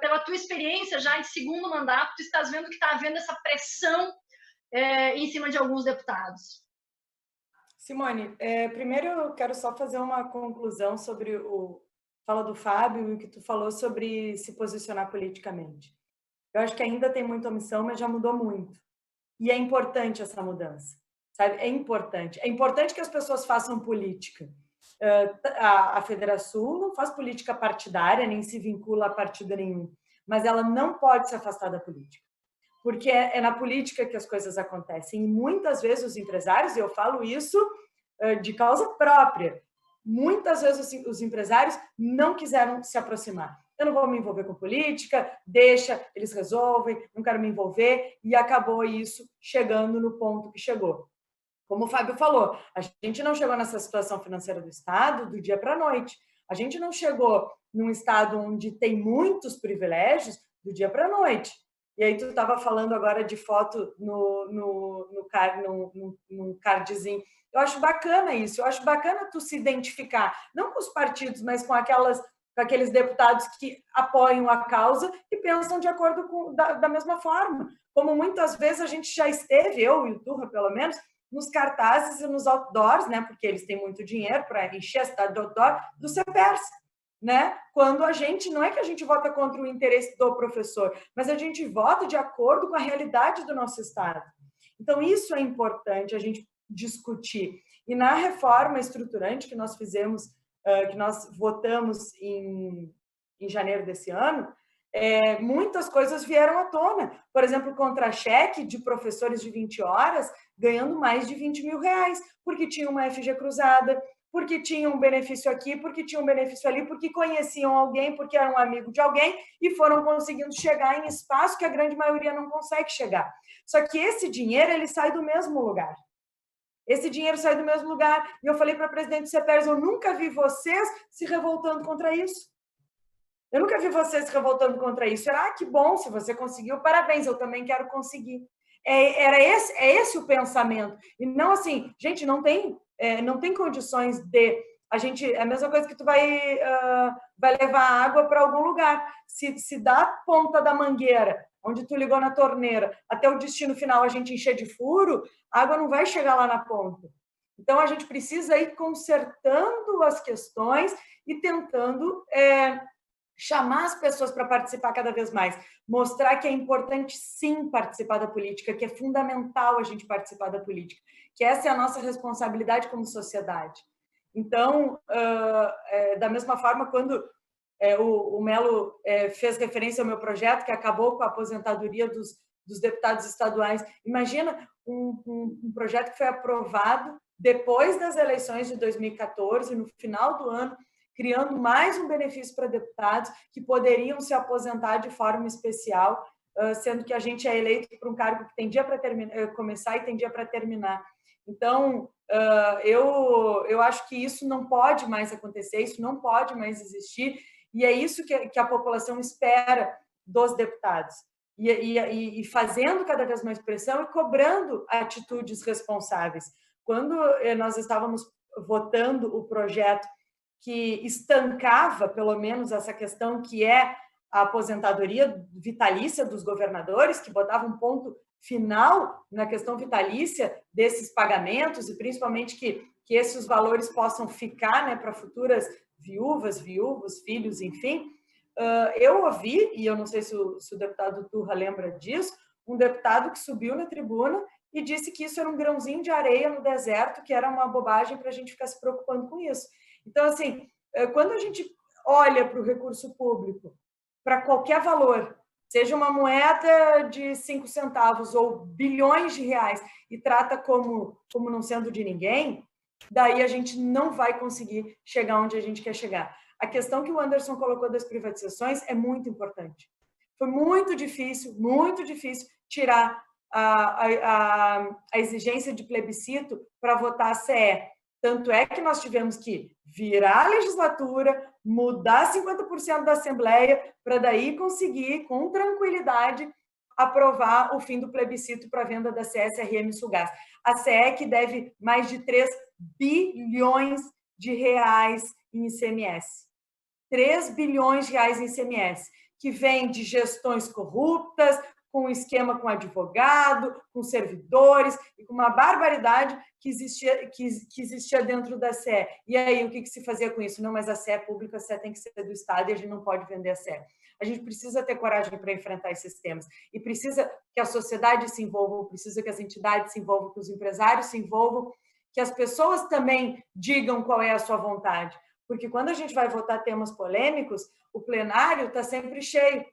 pela tua experiência já de segundo mandato, tu estás vendo que está havendo essa pressão em cima de alguns deputados? Simone, primeiro eu quero só fazer uma conclusão sobre fala do Fábio e o que tu falou sobre se posicionar politicamente. Eu acho que ainda tem muita omissão, mas já mudou muito. E é importante essa mudança, sabe? É importante. É importante que as pessoas façam política. A Federação não faz política partidária, nem se vincula a partido nenhum, mas ela não pode se afastar da política, porque é na política que as coisas acontecem. E muitas vezes os empresários, e eu falo isso de causa própria, muitas vezes os empresários não quiseram se aproximar. Eu não vou me envolver com política, deixa, eles resolvem, não quero me envolver, e acabou isso chegando no ponto que chegou. Como o Fábio falou, a gente não chegou nessa situação financeira do Estado do dia para a noite. A gente não chegou num Estado onde tem muitos privilégios do dia para a noite. E aí tu estava falando agora de foto no cardzinho. Eu acho bacana isso. Eu acho bacana tu se identificar, não com os partidos, mas com aqueles deputados que apoiam a causa e pensam de acordo da mesma forma. Como muitas vezes a gente já esteve, eu e o Turra, pelo menos, nos cartazes e nos outdoors, né, porque eles têm muito dinheiro para encher a cidade de outdoor, do CEPERS, né? Quando a gente, não é que a gente vota contra o interesse do professor, mas a gente vota de acordo com a realidade do nosso Estado. Então, isso é importante a gente discutir. E na reforma estruturante que nós fizemos, que nós votamos em janeiro desse ano, muitas coisas vieram à tona. Por exemplo, contra-cheque de professores de 20 horas ganhando mais de 20 mil reais, porque tinha uma FG cruzada, porque tinha um benefício aqui, porque tinha um benefício ali, porque conheciam alguém, porque eram amigo de alguém e foram conseguindo chegar em espaço que a grande maioria não consegue chegar. Só que esse dinheiro, ele sai do mesmo lugar. Esse dinheiro sai do mesmo lugar. E eu falei para a presidente do CEPERS, eu nunca vi vocês se revoltando contra isso. Eu nunca vi vocês se revoltando contra isso. Que bom, se você conseguiu, parabéns, eu também quero conseguir. É esse o pensamento. E não assim, gente, não tem condições de... É a mesma coisa que tu vai levar água para algum lugar. Se da ponta da mangueira, onde tu ligou na torneira, até o destino final a gente encher de furo, a água não vai chegar lá na ponta. Então, a gente precisa ir consertando as questões e tentando chamar as pessoas para participar cada vez mais, mostrar que é importante sim participar da política, que é fundamental a gente participar da política, que essa é a nossa responsabilidade como sociedade. Então, da mesma forma, quando o Melo fez referência ao meu projeto, que acabou com a aposentadoria dos deputados estaduais, imagina um projeto que foi aprovado depois das eleições de 2014, no final do ano, criando mais um benefício para deputados que poderiam se aposentar de forma especial, sendo que a gente é eleito para um cargo que tem dia para começar e tem dia para terminar. Então, eu acho que isso não pode mais acontecer, isso não pode mais existir, e é isso que a população espera dos deputados. e fazendo cada vez mais pressão e cobrando atitudes responsáveis. Quando nós estávamos votando o projeto que estancava, pelo menos, essa questão que é a aposentadoria vitalícia dos governadores, que botava um ponto final na questão vitalícia desses pagamentos e principalmente que esses valores possam ficar, né, para futuras viúvas, viúvos, filhos, enfim. Eu ouvi, e eu não sei se o deputado Turra lembra disso, um deputado que subiu na tribuna e disse que isso era um grãozinho de areia no deserto, que era uma bobagem para a gente ficar se preocupando com isso. Então, assim, quando a gente olha para o recurso público, para qualquer valor, seja uma moeda de 5 centavos ou bilhões de reais, e trata como não sendo de ninguém, daí a gente não vai conseguir chegar onde a gente quer chegar. A questão que o Anderson colocou das privatizações é muito importante. Foi muito difícil tirar a exigência de plebiscito para votar a CE. Tanto é que nós tivemos que virar a legislatura, mudar 50% da Assembleia, para daí conseguir, com tranquilidade, aprovar o fim do plebiscito para a venda da CSRM Sulgás. A CE que deve mais de 3 bilhões de reais em ICMS. 3 bilhões de reais em ICMS, que vem de gestões corruptas, com esquema com advogado, com servidores, e com uma barbaridade que existia dentro da CE. E aí, o que se fazia com isso? Não, mas a CE é pública, a CE tem que ser do Estado e a gente não pode vender a CE. A gente precisa ter coragem para enfrentar esses temas. E precisa que a sociedade se envolva, precisa que as entidades se envolvam, que os empresários se envolvam, que as pessoas também digam qual é a sua vontade. Porque quando a gente vai votar temas polêmicos, o plenário está sempre cheio.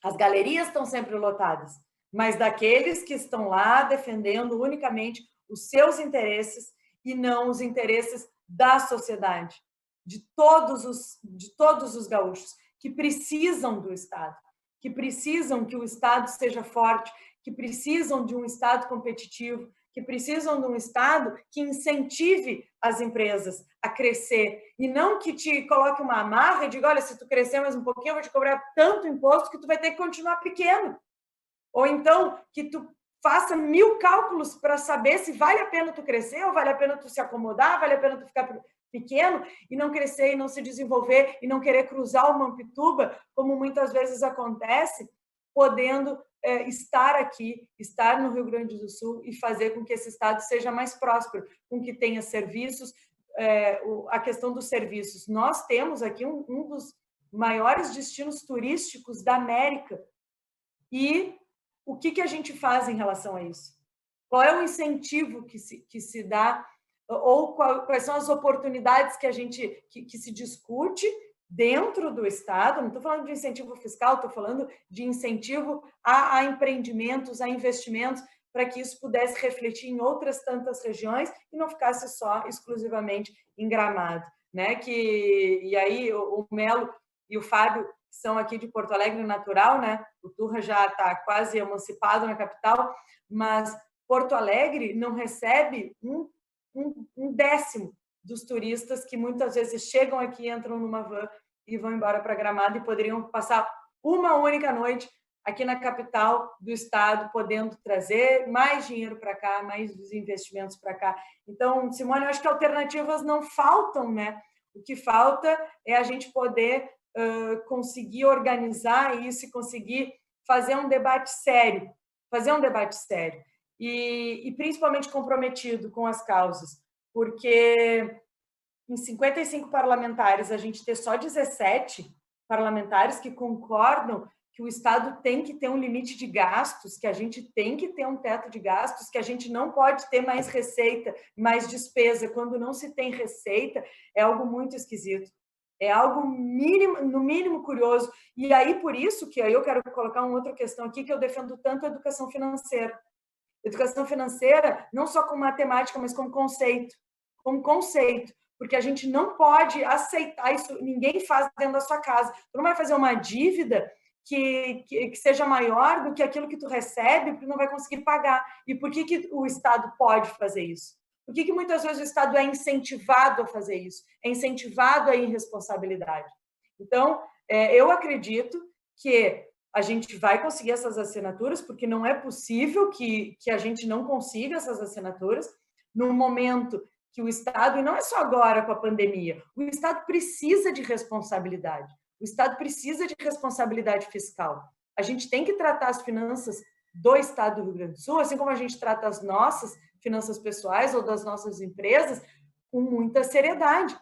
As galerias estão sempre lotadas, mas daqueles que estão lá defendendo unicamente os seus interesses e não os interesses da sociedade, de todos os gaúchos que precisam do Estado, que precisam que o Estado seja forte, que precisam de um Estado competitivo, que precisam de um Estado que incentive as empresas a crescer e não que te coloque uma amarra e diga, olha, se tu crescer mais um pouquinho, eu vou te cobrar tanto imposto que tu vai ter que continuar pequeno. Ou então, que tu faça 1000 cálculos para saber se vale a pena tu crescer ou vale a pena tu se acomodar, vale a pena tu ficar pequeno e não crescer e não se desenvolver e não querer cruzar o Mampituba, como muitas vezes acontece, podendo estar aqui, estar no Rio Grande do Sul e fazer com que esse estado seja mais próspero, com que tenha serviços, a questão dos serviços. Nós temos aqui um dos maiores destinos turísticos da América. E o que a gente faz em relação a isso? Qual é o incentivo que se dá, ou quais são as oportunidades que se discute dentro do Estado? Não estou falando de incentivo fiscal, estou falando de incentivo a empreendimentos, a investimentos, para que isso pudesse refletir em outras tantas regiões e não ficasse só exclusivamente em Gramado, né? E aí o Melo e o Fábio são aqui de Porto Alegre natural, né? O Turra já está quase emancipado na capital, mas Porto Alegre não recebe um décimo dos turistas que muitas vezes chegam aqui, entram numa van e vão embora para Gramado e poderiam passar uma única noite aqui na capital do estado, podendo trazer mais dinheiro para cá, mais investimentos para cá. Então, Simone, eu acho que alternativas não faltam, né? O que falta é a gente poder conseguir organizar isso e conseguir fazer um debate sério, e principalmente comprometido com as causas, porque em 55 parlamentares, a gente ter só 17 parlamentares que concordam que o Estado tem que ter um limite de gastos, que a gente tem que ter um teto de gastos, que a gente não pode ter mais receita, mais despesa. Quando não se tem receita, é algo muito esquisito. É algo no mínimo curioso. E aí, por isso que aí eu quero colocar uma outra questão aqui, que eu defendo tanto a educação financeira. Educação financeira, não só como matemática, mas como conceito. Porque a gente não pode aceitar isso, ninguém faz dentro da sua casa. Tu não vai fazer uma dívida que seja maior do que aquilo que tu recebe, porque não vai conseguir pagar. E por que o Estado pode fazer isso? Por que muitas vezes o Estado é incentivado a fazer isso? É incentivado a irresponsabilidade. Então, eu acredito que a gente vai conseguir essas assinaturas, porque não é possível que a gente não consiga essas assinaturas no momento que o Estado, e não é só agora com a pandemia, o Estado precisa de responsabilidade, o Estado precisa de responsabilidade fiscal. A gente tem que tratar as finanças do Estado do Rio Grande do Sul, assim como a gente trata as nossas finanças pessoais ou das nossas empresas, com muita seriedade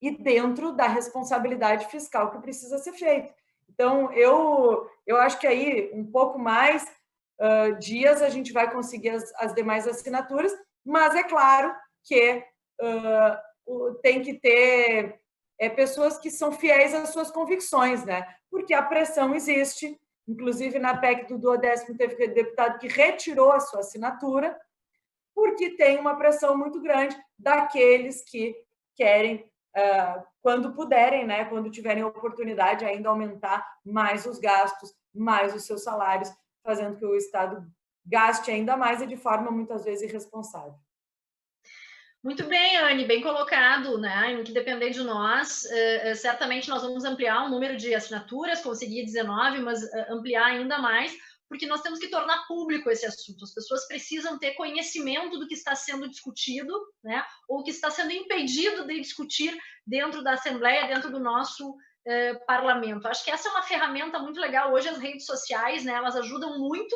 e dentro da responsabilidade fiscal que precisa ser feita. Então, eu acho que aí, um pouco mais dias, a gente vai conseguir as demais assinaturas, mas é claro que tem que ter pessoas que são fiéis às suas convicções, né? Porque a pressão existe, inclusive na PEC do duodécimo teve deputado que retirou a sua assinatura, porque tem uma pressão muito grande daqueles que querem, quando puderem, né, quando tiverem oportunidade, ainda aumentar mais os gastos, mais os seus salários, fazendo que o Estado gaste ainda mais e de forma, muitas vezes, irresponsável. Muito bem, Anne, bem colocado, né? Em que depender de nós, certamente nós vamos ampliar o número de assinaturas, consegui 19, mas ampliar ainda mais, porque nós temos que tornar público esse assunto. As pessoas precisam ter conhecimento do que está sendo discutido, né? Ou que está sendo impedido de discutir dentro da Assembleia, dentro do nosso parlamento. Acho que essa é uma ferramenta muito legal. Hoje as redes sociais, né, elas ajudam muito.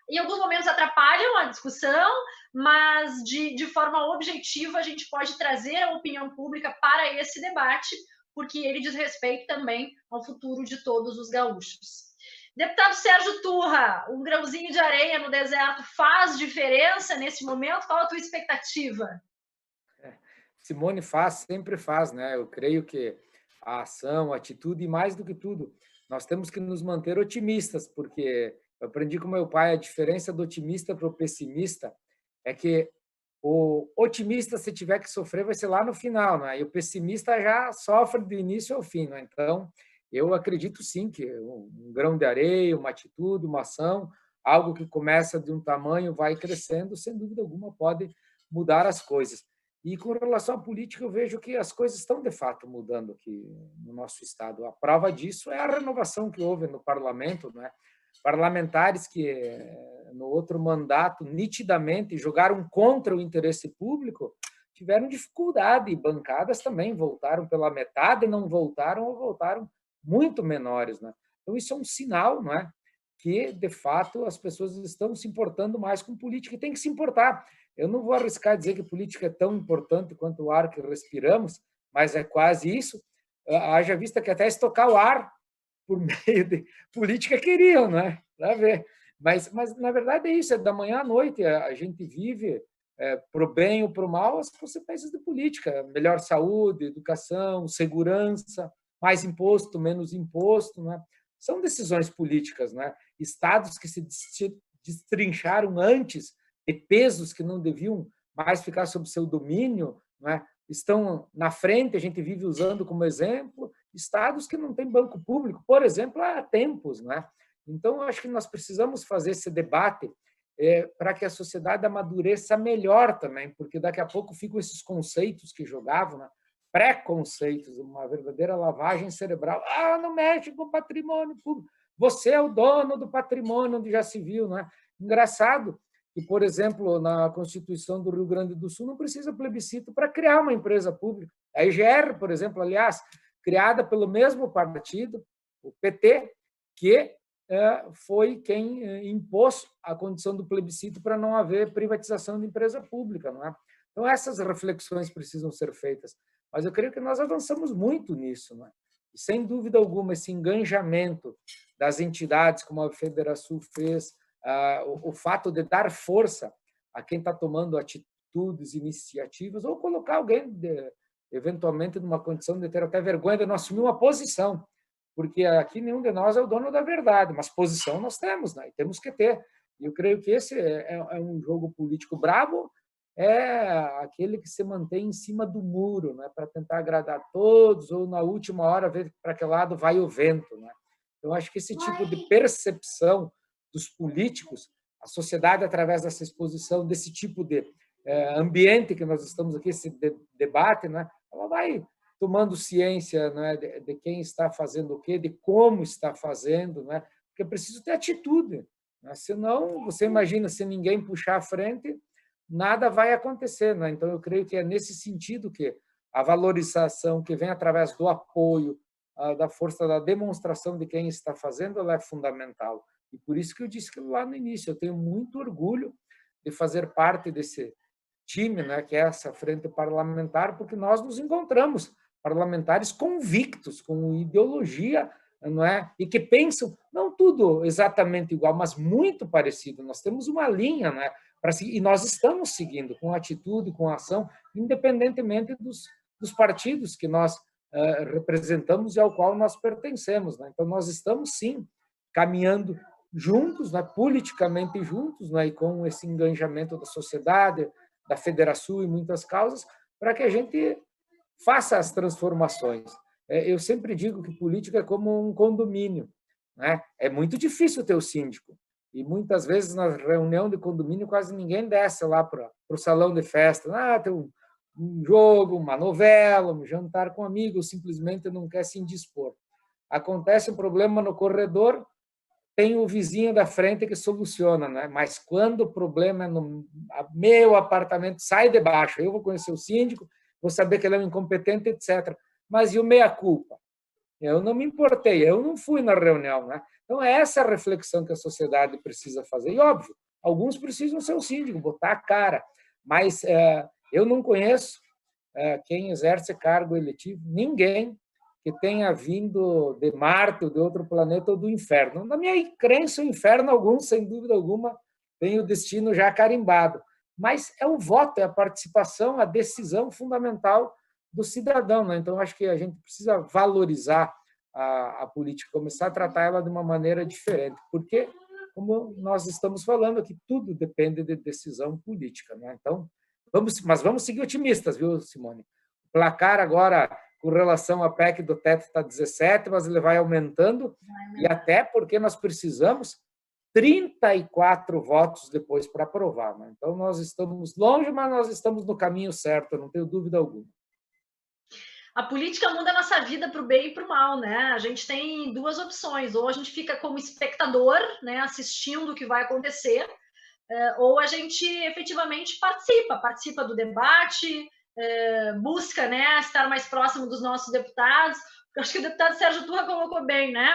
Em alguns momentos atrapalham a discussão, mas de forma objetiva a gente pode trazer a opinião pública para esse debate, porque ele diz respeito também ao futuro de todos os gaúchos. Deputado Sérgio Turra, um grãozinho de areia no deserto faz diferença nesse momento? Qual a tua expectativa? Simone, sempre faz, né? Eu creio que a ação, a atitude e mais do que tudo, nós temos que nos manter otimistas, porque eu aprendi com meu pai a diferença do otimista para o pessimista é que o otimista, se tiver que sofrer, vai ser lá no final, né? E o pessimista já sofre do início ao fim, né? Então, eu acredito sim que um grão de areia, uma atitude, uma ação, algo que começa de um tamanho, vai crescendo, sem dúvida alguma pode mudar as coisas. E com relação à política, eu vejo que as coisas estão, de fato, mudando aqui no nosso estado. A prova disso é a renovação que houve no parlamento, né? Parlamentares que, no outro mandato, nitidamente jogaram contra o interesse público, tiveram dificuldade, e bancadas também voltaram pela metade, não voltaram ou voltaram muito menores, né? Então, isso é um sinal, não é? Que, de fato, as pessoas estão se importando mais com política e tem que se importar. Eu não vou arriscar dizer que política é tão importante quanto o ar que respiramos, mas é quase isso. Haja vista que até estocar o ar por meio de política queriam, né? Para ver. Mas, na verdade, é isso. É da manhã à noite. A gente vive, para o bem ou para o mal, as consequências de política. Melhor saúde, educação, segurança, mais imposto, menos imposto, né? São decisões políticas, né? Estados que se destrincharam antes de pesos que não deviam mais ficar sob seu domínio, né? Estão na frente, a gente vive usando como exemplo, estados que não têm banco público, por exemplo, há tempos, né? Então, acho que nós precisamos fazer esse debate para que a sociedade amadureça melhor também, porque daqui a pouco ficam esses conceitos que jogavam, né? Preconceitos, uma verdadeira lavagem cerebral. Ah, não mexe com patrimônio público. Você é o dono do patrimônio, onde já se viu, né? Engraçado que, por exemplo, na Constituição do Rio Grande do Sul não precisa plebiscito para criar uma empresa pública. A EGR, por exemplo, aliás, criada pelo mesmo partido, o PT, que foi quem impôs a condição do plebiscito para não haver privatização de empresa pública, não é? Então, essas reflexões precisam ser feitas. Mas eu creio que nós avançamos muito nisso, não é? E, sem dúvida alguma, esse engajamento das entidades, como a Federação fez, o fato de dar força a quem está tomando atitudes, iniciativas, ou colocar alguém, eventualmente, numa condição de ter até vergonha de não assumir uma posição, porque aqui nenhum de nós é o dono da verdade, mas posição nós temos, né? E temos que ter. E eu creio que esse é um jogo político bravo, é aquele que se mantém em cima do muro, né? Para tentar agradar todos, ou na última hora ver para que lado vai o vento, né? Eu acho que esse tipo de percepção dos políticos, a sociedade, através dessa exposição, desse tipo de ambiente que nós estamos aqui, esse debate, né? Ela vai tomando ciência, né, de quem está fazendo o quê, de como está fazendo, né? porque é preciso ter atitude, né? Senão, você imagina, se ninguém puxar à frente, nada vai acontecer, né? Então, eu creio que é nesse sentido que a valorização que vem através do apoio, da força da demonstração de quem está fazendo, ela é fundamental. E por isso que eu disse que lá no início, eu tenho muito orgulho de fazer parte desse time, né, que é essa frente parlamentar, porque nós nos encontramos parlamentares convictos, com ideologia, não é? E que pensam, não tudo exatamente igual, mas muito parecido. Nós temos uma linha, né, para seguir, e nós estamos seguindo com atitude, com ação, independentemente dos partidos que nós representamos e ao qual nós pertencemos, né? Então, nós estamos, sim, caminhando juntos, né, politicamente juntos, né, e com esse engajamento da sociedade, da Federação e muitas causas, para que a gente faça as transformações. Eu sempre digo que política é como um condomínio, né? É muito difícil ter o síndico, e muitas vezes na reunião de condomínio quase ninguém desce lá para o salão de festa. Tem um jogo, uma novela, um jantar com amigos, simplesmente não quer se indispor. Acontece um problema no corredor, tem o vizinho da frente que soluciona, né? Mas quando o problema é no meu apartamento, sai de baixo. Eu vou conhecer o síndico, vou saber que ele é um incompetente, etc. Mas e o meia-culpa? Eu não me importei, eu não fui na reunião, né? Então, é essa a reflexão que a sociedade precisa fazer. E, óbvio, alguns precisam ser o síndico, botar a cara. Mas eu não conheço quem exerce cargo eletivo, ninguém que tenha vindo de Marte ou de outro planeta ou do inferno. Na minha crença, o inferno, alguns, sem dúvida alguma, tem o destino já carimbado. Mas é o voto, é a participação, a decisão fundamental do cidadão, né? Então, acho que a gente precisa valorizar a política, começar a tratar ela de uma maneira diferente, porque, como nós estamos falando aqui, tudo depende de decisão política, né? Então, vamos seguir otimistas, viu, Simone? O placar agora, com relação à PEC do teto, está 17, mas ele vai aumentando, e até porque nós precisamos 34 votos depois para aprovar, né? Então, nós estamos longe, mas nós estamos no caminho certo, não tenho dúvida alguma. A política muda a nossa vida para o bem e para o mal, né? A gente tem duas opções: ou a gente fica como espectador, né, assistindo o que vai acontecer, ou a gente efetivamente participa do debate, busca, né, estar mais próximo dos nossos deputados. Eu acho que o deputado Sérgio Turra colocou bem, né?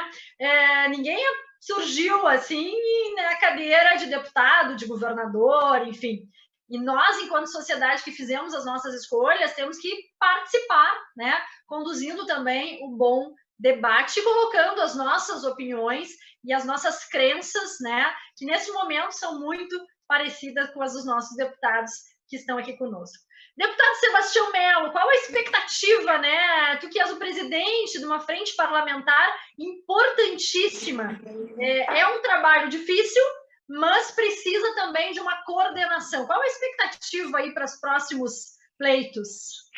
Ninguém surgiu assim na cadeira de deputado, de governador, enfim. E nós, enquanto sociedade que fizemos as nossas escolhas, temos que participar, né? Conduzindo também o bom debate, colocando as nossas opiniões e as nossas crenças, né? Que nesse momento são muito parecidas com as dos nossos deputados que estão aqui conosco. Deputado Sebastião Melo, qual a expectativa, né? Tu que és o presidente de uma frente parlamentar importantíssima. É um trabalho difícil, mas precisa também de uma coordenação. Qual a expectativa aí para os próximos pleitos?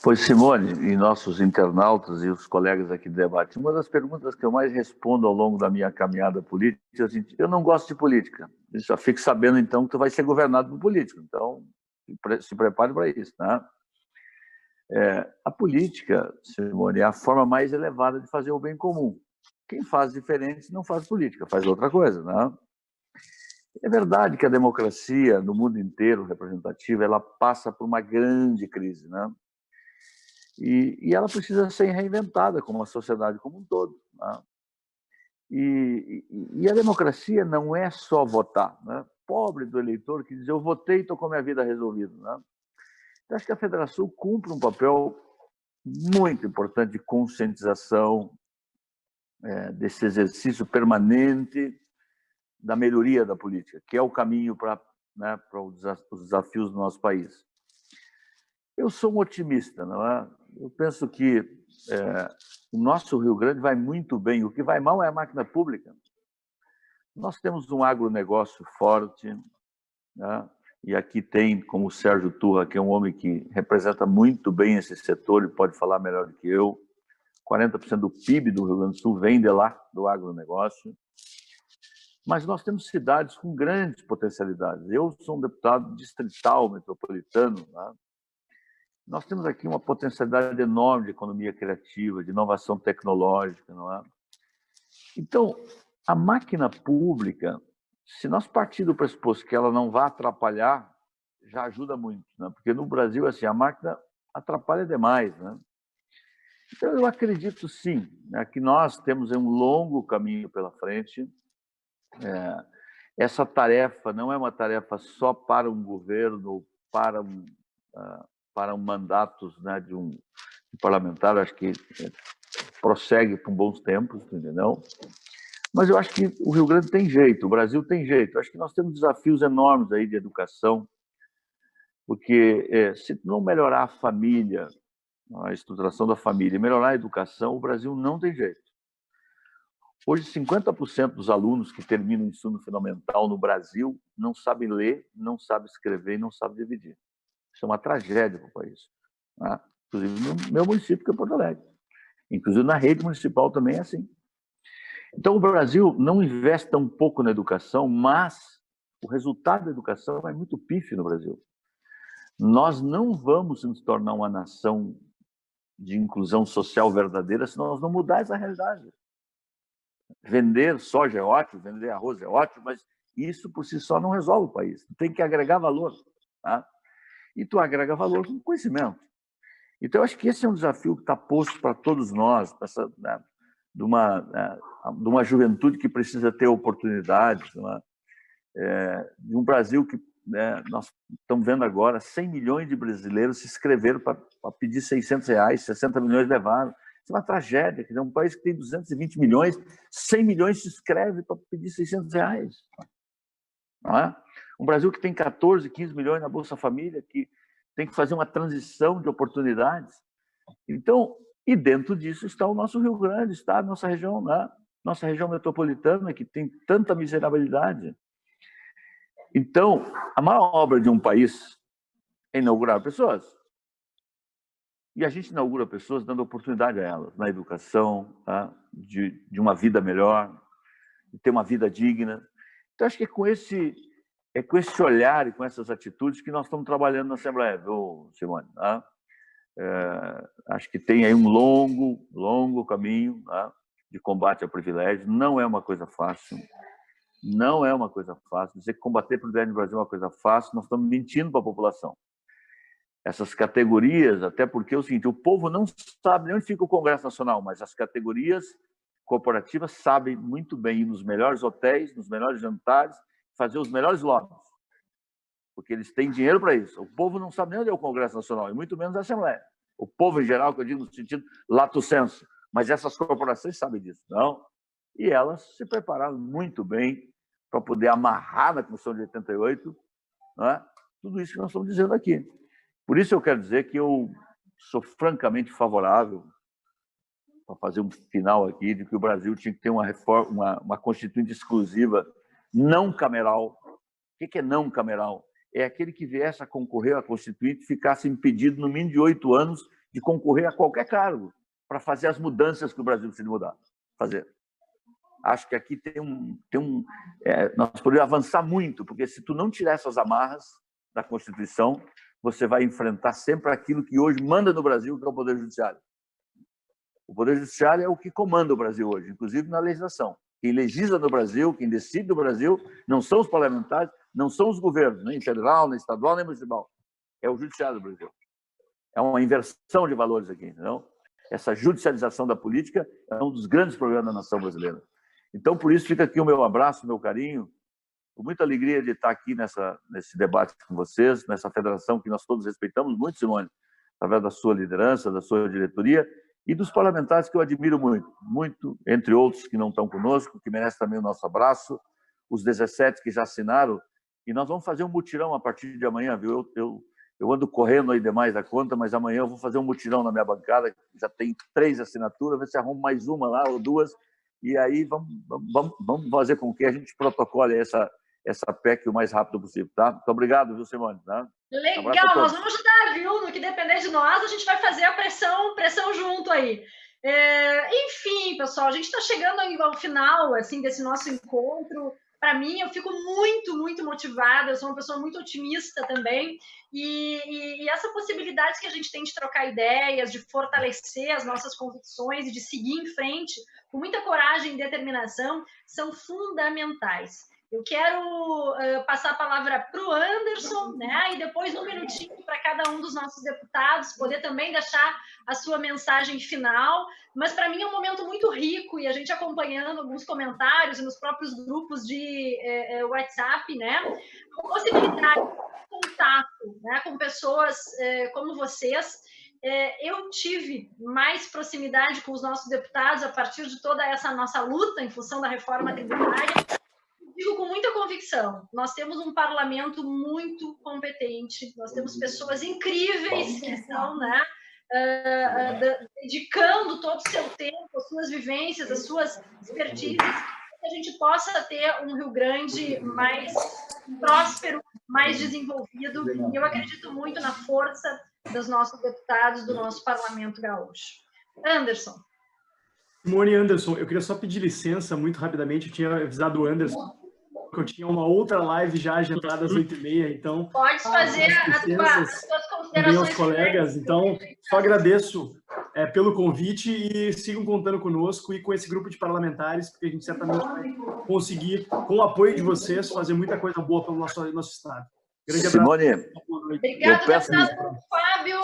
Pois, Simone, e nossos internautas e os colegas aqui do debate, uma das perguntas que eu mais respondo ao longo da minha caminhada política é assim: eu não gosto de política. Eu já fico sabendo, então, que tu vai ser governado por político. Então, se prepare para isso, né? A política, Simone, é a forma mais elevada de fazer o bem comum. Quem faz diferente não faz política, faz outra coisa, né? É verdade que a democracia no mundo inteiro representativa, ela passa por uma grande crise, né? E ela precisa ser reinventada como a sociedade como um todo, né? E a democracia não é só votar, né? Pobre do eleitor que diz: eu votei e estou com a minha vida resolvida, né? Eu acho que a Federação cumpre um papel muito importante de conscientização, desse exercício permanente da melhoria da política, que é o caminho para os desafios do nosso país. Eu sou um otimista, não é? Eu penso que o nosso Rio Grande vai muito bem. O que vai mal é a máquina pública. Nós temos um agronegócio forte, né? E aqui tem, como o Sérgio Turra, que é um homem que representa muito bem esse setor e pode falar melhor do que eu. 40% do PIB do Rio Grande do Sul vem de lá, do agronegócio. Mas nós temos cidades com grandes potencialidades. Eu sou um deputado distrital, metropolitano, né? Nós temos aqui uma potencialidade enorme de economia criativa, de inovação tecnológica, não é? Então, a máquina pública, se nós partir do pressuposto que ela não vai atrapalhar, já ajuda muito, né? Porque no Brasil, assim, a máquina atrapalha demais, né? Então, eu acredito, sim, né, que nós temos um longo caminho pela frente. Essa tarefa não é uma tarefa só para um governo, para um mandatos, né, de um parlamentar. Acho que prossegue por bons tempos, entendeu? Mas eu acho que o Rio Grande tem jeito, o Brasil tem jeito. Acho que nós temos desafios enormes aí de educação, porque se não melhorar a família, a estruturação da família, melhorar a educação, o Brasil não tem jeito. Hoje, 50% dos alunos que terminam o ensino fundamental no Brasil não sabem ler, não sabem escrever e não sabem dividir. Isso é uma tragédia para o país, né? Inclusive no meu município, que é Porto Alegre. Inclusive na rede municipal também é assim. Então, o Brasil não investe tão pouco na educação, mas o resultado da educação é muito pífio no Brasil. Nós não vamos nos tornar uma nação de inclusão social verdadeira se nós não mudarmos essa realidade. Vender soja é ótimo, vender arroz é ótimo, mas isso por si só não resolve o país. Tem que agregar valor, tá? E tu agrega valor com conhecimento. Então, eu acho que esse é um desafio que está posto para todos nós, né, de uma juventude que precisa ter oportunidades, né, de um Brasil que, né, nós estamos vendo agora 100 milhões de brasileiros se inscreveram para pedir R$600, 60 milhões levaram. Isso é uma tragédia, quer dizer, um país que tem 220 milhões, 100 milhões se inscreve para pedir R$600. Não é? Um Brasil que tem 14, 15 milhões na Bolsa Família, que tem que fazer uma transição de oportunidades. Então, e dentro disso está o nosso Rio Grande, está a nossa região, né? Nossa região metropolitana, que tem tanta miserabilidade. Então, a maior obra de um país é inaugurar pessoas. E a gente inaugura pessoas dando oportunidade a elas, na educação, tá? de uma vida melhor, de ter uma vida digna. Então, acho que é com esse olhar e com essas atitudes que nós estamos trabalhando na Assembleia, viu, Simone? Tá? Acho que tem aí um longo caminho, tá, de combate ao privilégio. Não é uma coisa fácil. Não é uma coisa fácil. Dizer que combater o privilégio no Brasil é uma coisa fácil, nós estamos mentindo para a população. Essas categorias, até porque é o seguinte, o povo não sabe nem onde fica o Congresso Nacional, mas as categorias corporativas sabem muito bem ir nos melhores hotéis, nos melhores jantares, fazer os melhores lobbies, porque eles têm dinheiro para isso. O povo não sabe nem onde é o Congresso Nacional, e muito menos a Assembleia. O povo em geral, que eu digo no sentido lato sensu, mas essas corporações sabem disso, não? E elas se prepararam muito bem para poder amarrar na Comissão de 88, né, tudo isso que nós estamos dizendo aqui. Por isso eu quero dizer que eu sou francamente favorável, para fazer um final aqui, de que o Brasil tinha que ter uma reforma, uma constituinte exclusiva, não cameral. O que é não cameral? É aquele que viesse a concorrer à constituinte e ficasse impedido, no mínimo de 8 anos, de concorrer a qualquer cargo, para fazer as mudanças que o Brasil precisa mudar. Fazer. Acho que aqui nós podemos avançar muito, porque se tu não tirar essas amarras da Constituição, você vai enfrentar sempre aquilo que hoje manda no Brasil, que é o Poder Judiciário. O Poder Judiciário é o que comanda o Brasil hoje, inclusive na legislação. Quem legisla no Brasil, quem decide no Brasil, não são os parlamentares, não são os governos, nem federal, nem estadual, nem municipal. É o Judiciário do Brasil. É uma inversão de valores aqui, entendeu? Essa judicialização da política é um dos grandes problemas da nação brasileira. Então, por isso, fica aqui o meu abraço, o meu carinho, com muita alegria de estar aqui nesse debate com vocês, nessa federação que nós todos respeitamos muito, Simone, através da sua liderança, da sua diretoria e dos parlamentares que eu admiro muito, entre outros que não estão conosco, que merecem também o nosso abraço, os 17 que já assinaram, e nós vamos fazer um mutirão a partir de amanhã, viu? Eu ando correndo aí demais da conta, mas amanhã eu vou fazer um mutirão na minha bancada, já tem 3 assinaturas, ver se arrumo mais uma lá ou 2, e aí vamos fazer com que a gente protocole essa PEC o mais rápido possível, tá? Muito obrigado, viu, Simone? Tá? Legal, nós vamos ajudar, viu? No que depender de nós, a gente vai fazer a pressão junto aí. Enfim, pessoal, a gente está chegando ao final assim, desse nosso encontro. Para mim, eu fico muito motivada, eu sou uma pessoa muito otimista também, e essa possibilidade que a gente tem de trocar ideias, de fortalecer as nossas convicções e de seguir em frente com muita coragem e determinação são fundamentais. Eu quero passar a palavra para o Anderson, né? E depois um minutinho para cada um dos nossos deputados poder também deixar a sua mensagem final. Mas para mim é um momento muito rico e a gente acompanhando alguns comentários e nos próprios grupos de WhatsApp, né? A possibilidade de contato, né? Com pessoas como vocês. Eu tive mais proximidade com os nossos deputados a partir de toda essa nossa luta em função da reforma tributária. Digo com muita convicção, nós temos um parlamento muito competente, nós temos pessoas incríveis que estão, né, dedicando todo o seu tempo, as suas vivências, as suas expertises, para que a gente possa ter um Rio Grande mais próspero, mais desenvolvido, e eu acredito muito na força dos nossos deputados, do nosso parlamento gaúcho. Anderson. Simone, Anderson, eu queria só pedir licença muito rapidamente, eu tinha avisado o Anderson que eu tinha uma outra live já agendada às 8h30, então... Pode fazer as suas considerações. Aos colegas, então, só agradeço pelo convite e sigam contando conosco e com esse grupo de parlamentares, porque a gente certamente vai conseguir, com o apoio de vocês, fazer muita coisa boa pelo nosso estado. Grande abraço. Simone, obrigado, deputado Fábio.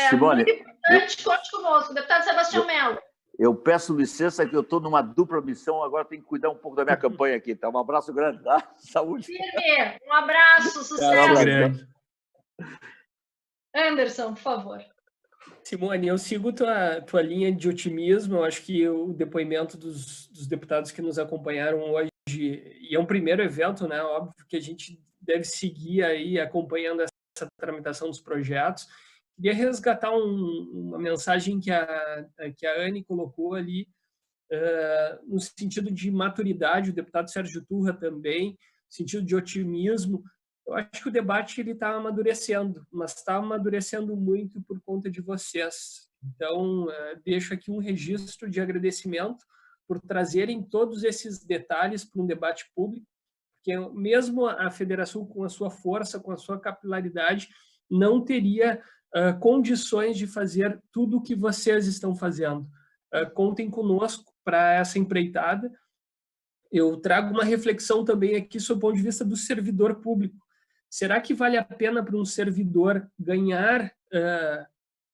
Simone, muito importante, conte conosco. Deputado Sebastião Melo. Eu peço licença que eu estou numa dupla missão, agora tenho que cuidar um pouco da minha campanha aqui, tá? Um abraço grande, tá? Saúde. Firme, um abraço, sucesso. Grande. Anderson, por favor. Simone, eu sigo tua linha de otimismo, eu acho que o depoimento dos deputados que nos acompanharam hoje, e é um primeiro evento, né? Óbvio que a gente deve seguir aí acompanhando essa tramitação dos projetos. Queria resgatar uma mensagem que a Anne colocou ali, no sentido de maturidade, o deputado Sérgio Turra também, no sentido de otimismo. Eu acho que o debate está amadurecendo, mas está amadurecendo muito por conta de vocês. Então, deixo aqui um registro de agradecimento por trazerem todos esses detalhes para um debate público, porque mesmo a Federação, com a sua força, com a sua capilaridade, não teria condições de fazer tudo o que vocês estão fazendo. Contem conosco para essa empreitada. Eu trago uma reflexão também aqui sob o ponto de vista do servidor público. Será que vale a pena para um servidor ganhar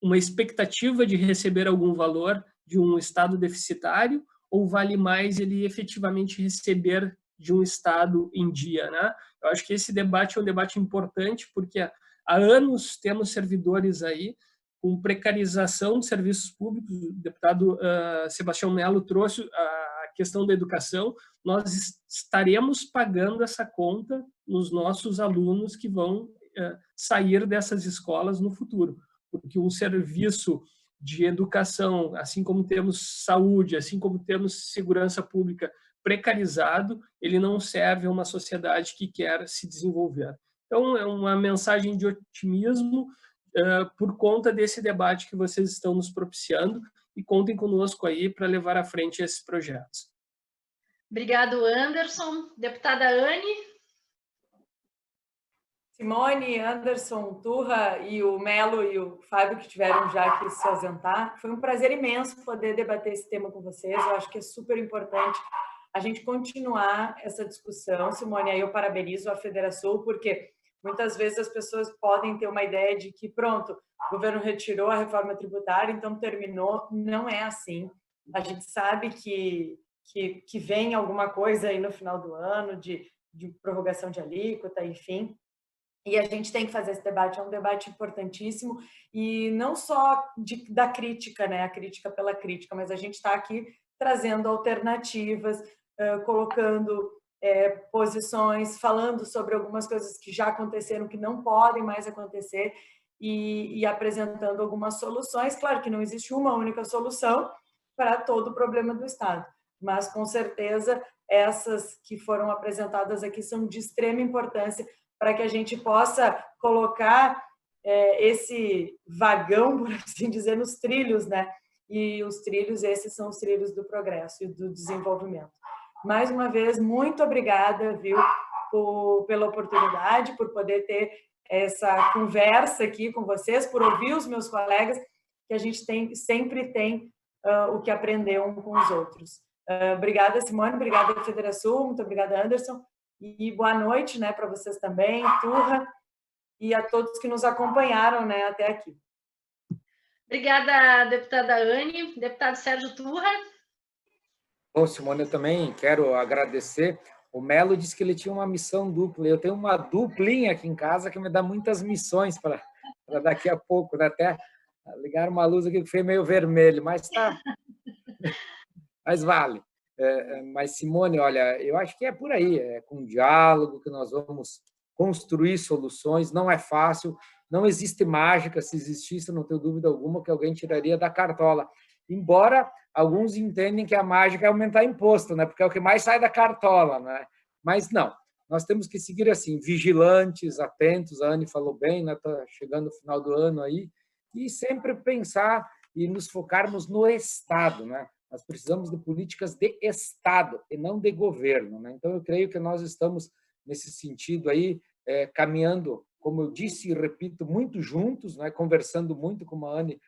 uma expectativa de receber algum valor de um Estado deficitário, ou vale mais ele efetivamente receber de um Estado em dia, né? Eu acho que esse debate é um debate importante, porque há anos temos servidores aí com precarização de serviços públicos. O deputado Sebastião Melo trouxe a questão da educação. Nós estaremos pagando essa conta nos nossos alunos que vão sair dessas escolas no futuro, porque um serviço de educação, assim como temos saúde, assim como temos segurança pública precarizado, ele não serve a uma sociedade que quer se desenvolver. Então, é uma mensagem de otimismo por conta desse debate que vocês estão nos propiciando, e contem conosco aí para levar à frente esses projetos. Obrigado, Anderson. Deputada Anne. Simone, Anderson, Turra e o Melo e o Fábio, que tiveram já aqui se ausentar. Foi um prazer imenso poder debater esse tema com vocês. Eu acho que é super importante a gente continuar essa discussão. Simone, aí eu parabenizo a Federação, porque muitas vezes as pessoas podem ter uma ideia de que, pronto, o governo retirou a reforma tributária, então terminou. Não é assim. A gente sabe que vem alguma coisa aí no final do ano, de prorrogação de alíquota, enfim. E a gente tem que fazer esse debate, é um debate importantíssimo, e não só da crítica, né? A crítica pela crítica, mas a gente está aqui trazendo alternativas, colocando posições, falando sobre algumas coisas que já aconteceram, que não podem mais acontecer, e apresentando algumas soluções. Claro que não existe uma única solução para todo o problema do Estado, mas com certeza essas que foram apresentadas aqui são de extrema importância para que a gente possa colocar esse vagão, por assim dizer, nos trilhos, né? E os trilhos, esses são os trilhos do progresso e do desenvolvimento. Mais uma vez, muito obrigada, viu? Papo, pela oportunidade, por poder ter essa conversa aqui com vocês, por ouvir os meus colegas, que a gente sempre tem o que aprender um com os outros. Obrigada, Simone, obrigada, Federação, muito obrigada, Anderson, e boa noite, né, para vocês também, Turra, e a todos que nos acompanharam, né, até aqui. Obrigada, deputada Anne. Deputado Sérgio Turra. Bom, Simone, eu também quero agradecer. O Melo disse que ele tinha uma missão dupla. Eu tenho uma duplinha aqui em casa que me dá muitas missões para daqui a pouco, né? Até ligar uma luz aqui que foi meio vermelho, mas tá. Mas vale. Mas, Simone, olha, eu acho que é por aí, é com diálogo que nós vamos construir soluções. Não é fácil, não existe mágica. Se existisse, não tenho dúvida alguma que alguém tiraria da cartola. Embora alguns entendem que a mágica é aumentar imposto, né? Porque é o que mais sai da cartola, né? Mas não, nós temos que seguir assim, vigilantes, atentos. A Anne falou bem, né? Está chegando o final do ano aí, e sempre pensar e nos focarmos no Estado, né? Nós precisamos de políticas de Estado e não de governo, né? Então, eu creio que nós estamos, nesse sentido aí, caminhando, como eu disse e repito, muito juntos, né? Conversando muito, como a Anne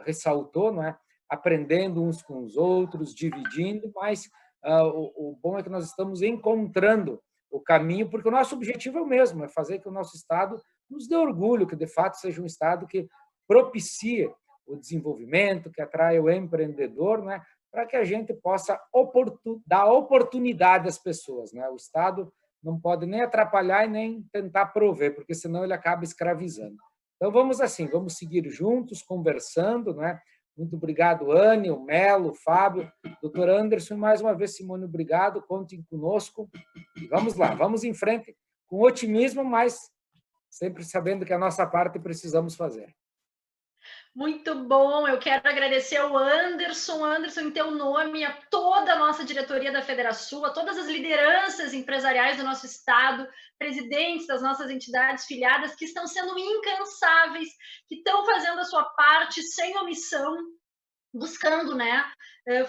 ressaltou, não é? Aprendendo uns com os outros, dividindo, mas o bom é que nós estamos encontrando o caminho, porque o nosso objetivo é o mesmo, é fazer que o nosso Estado nos dê orgulho, que de fato seja um Estado que propicie o desenvolvimento, que atraia o empreendedor, né? Para que a gente possa dar oportunidade às pessoas, né? O Estado não pode nem atrapalhar e nem tentar prover, porque senão ele acaba escravizando. Então, vamos assim, vamos seguir juntos, conversando, né? Muito obrigado, Anne, o Melo, o Fábio, doutor Anderson, e mais uma vez, Simone, obrigado, contem conosco. E vamos lá, vamos em frente, com otimismo, mas sempre sabendo que a nossa parte precisamos fazer. Muito bom, eu quero agradecer ao Anderson, em teu nome, a toda a nossa diretoria da Federação, a todas as lideranças empresariais do nosso estado, presidentes das nossas entidades filiadas, que estão sendo incansáveis, que estão fazendo a sua parte sem omissão, buscando, né,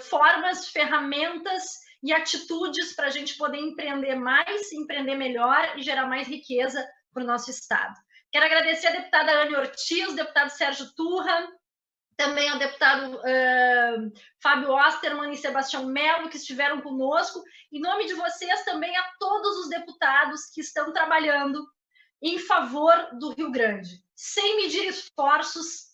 formas, ferramentas e atitudes para a gente poder empreender mais, empreender melhor e gerar mais riqueza para o nosso estado. Quero agradecer a deputada Anne Ortiz, o deputado Sérgio Turra, também ao deputado Fábio Osterman e Sebastião Melo, que estiveram conosco. Em nome de vocês, também a todos os deputados que estão trabalhando em favor do Rio Grande, sem medir esforços,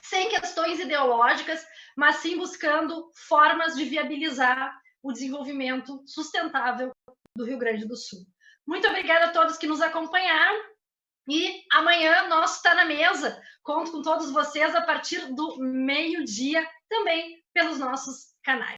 sem questões ideológicas, mas sim buscando formas de viabilizar o desenvolvimento sustentável do Rio Grande do Sul. Muito obrigada a todos que nos acompanharam. E amanhã nosso Está na Mesa. Conto com todos vocês a partir do meio-dia, também pelos nossos canais.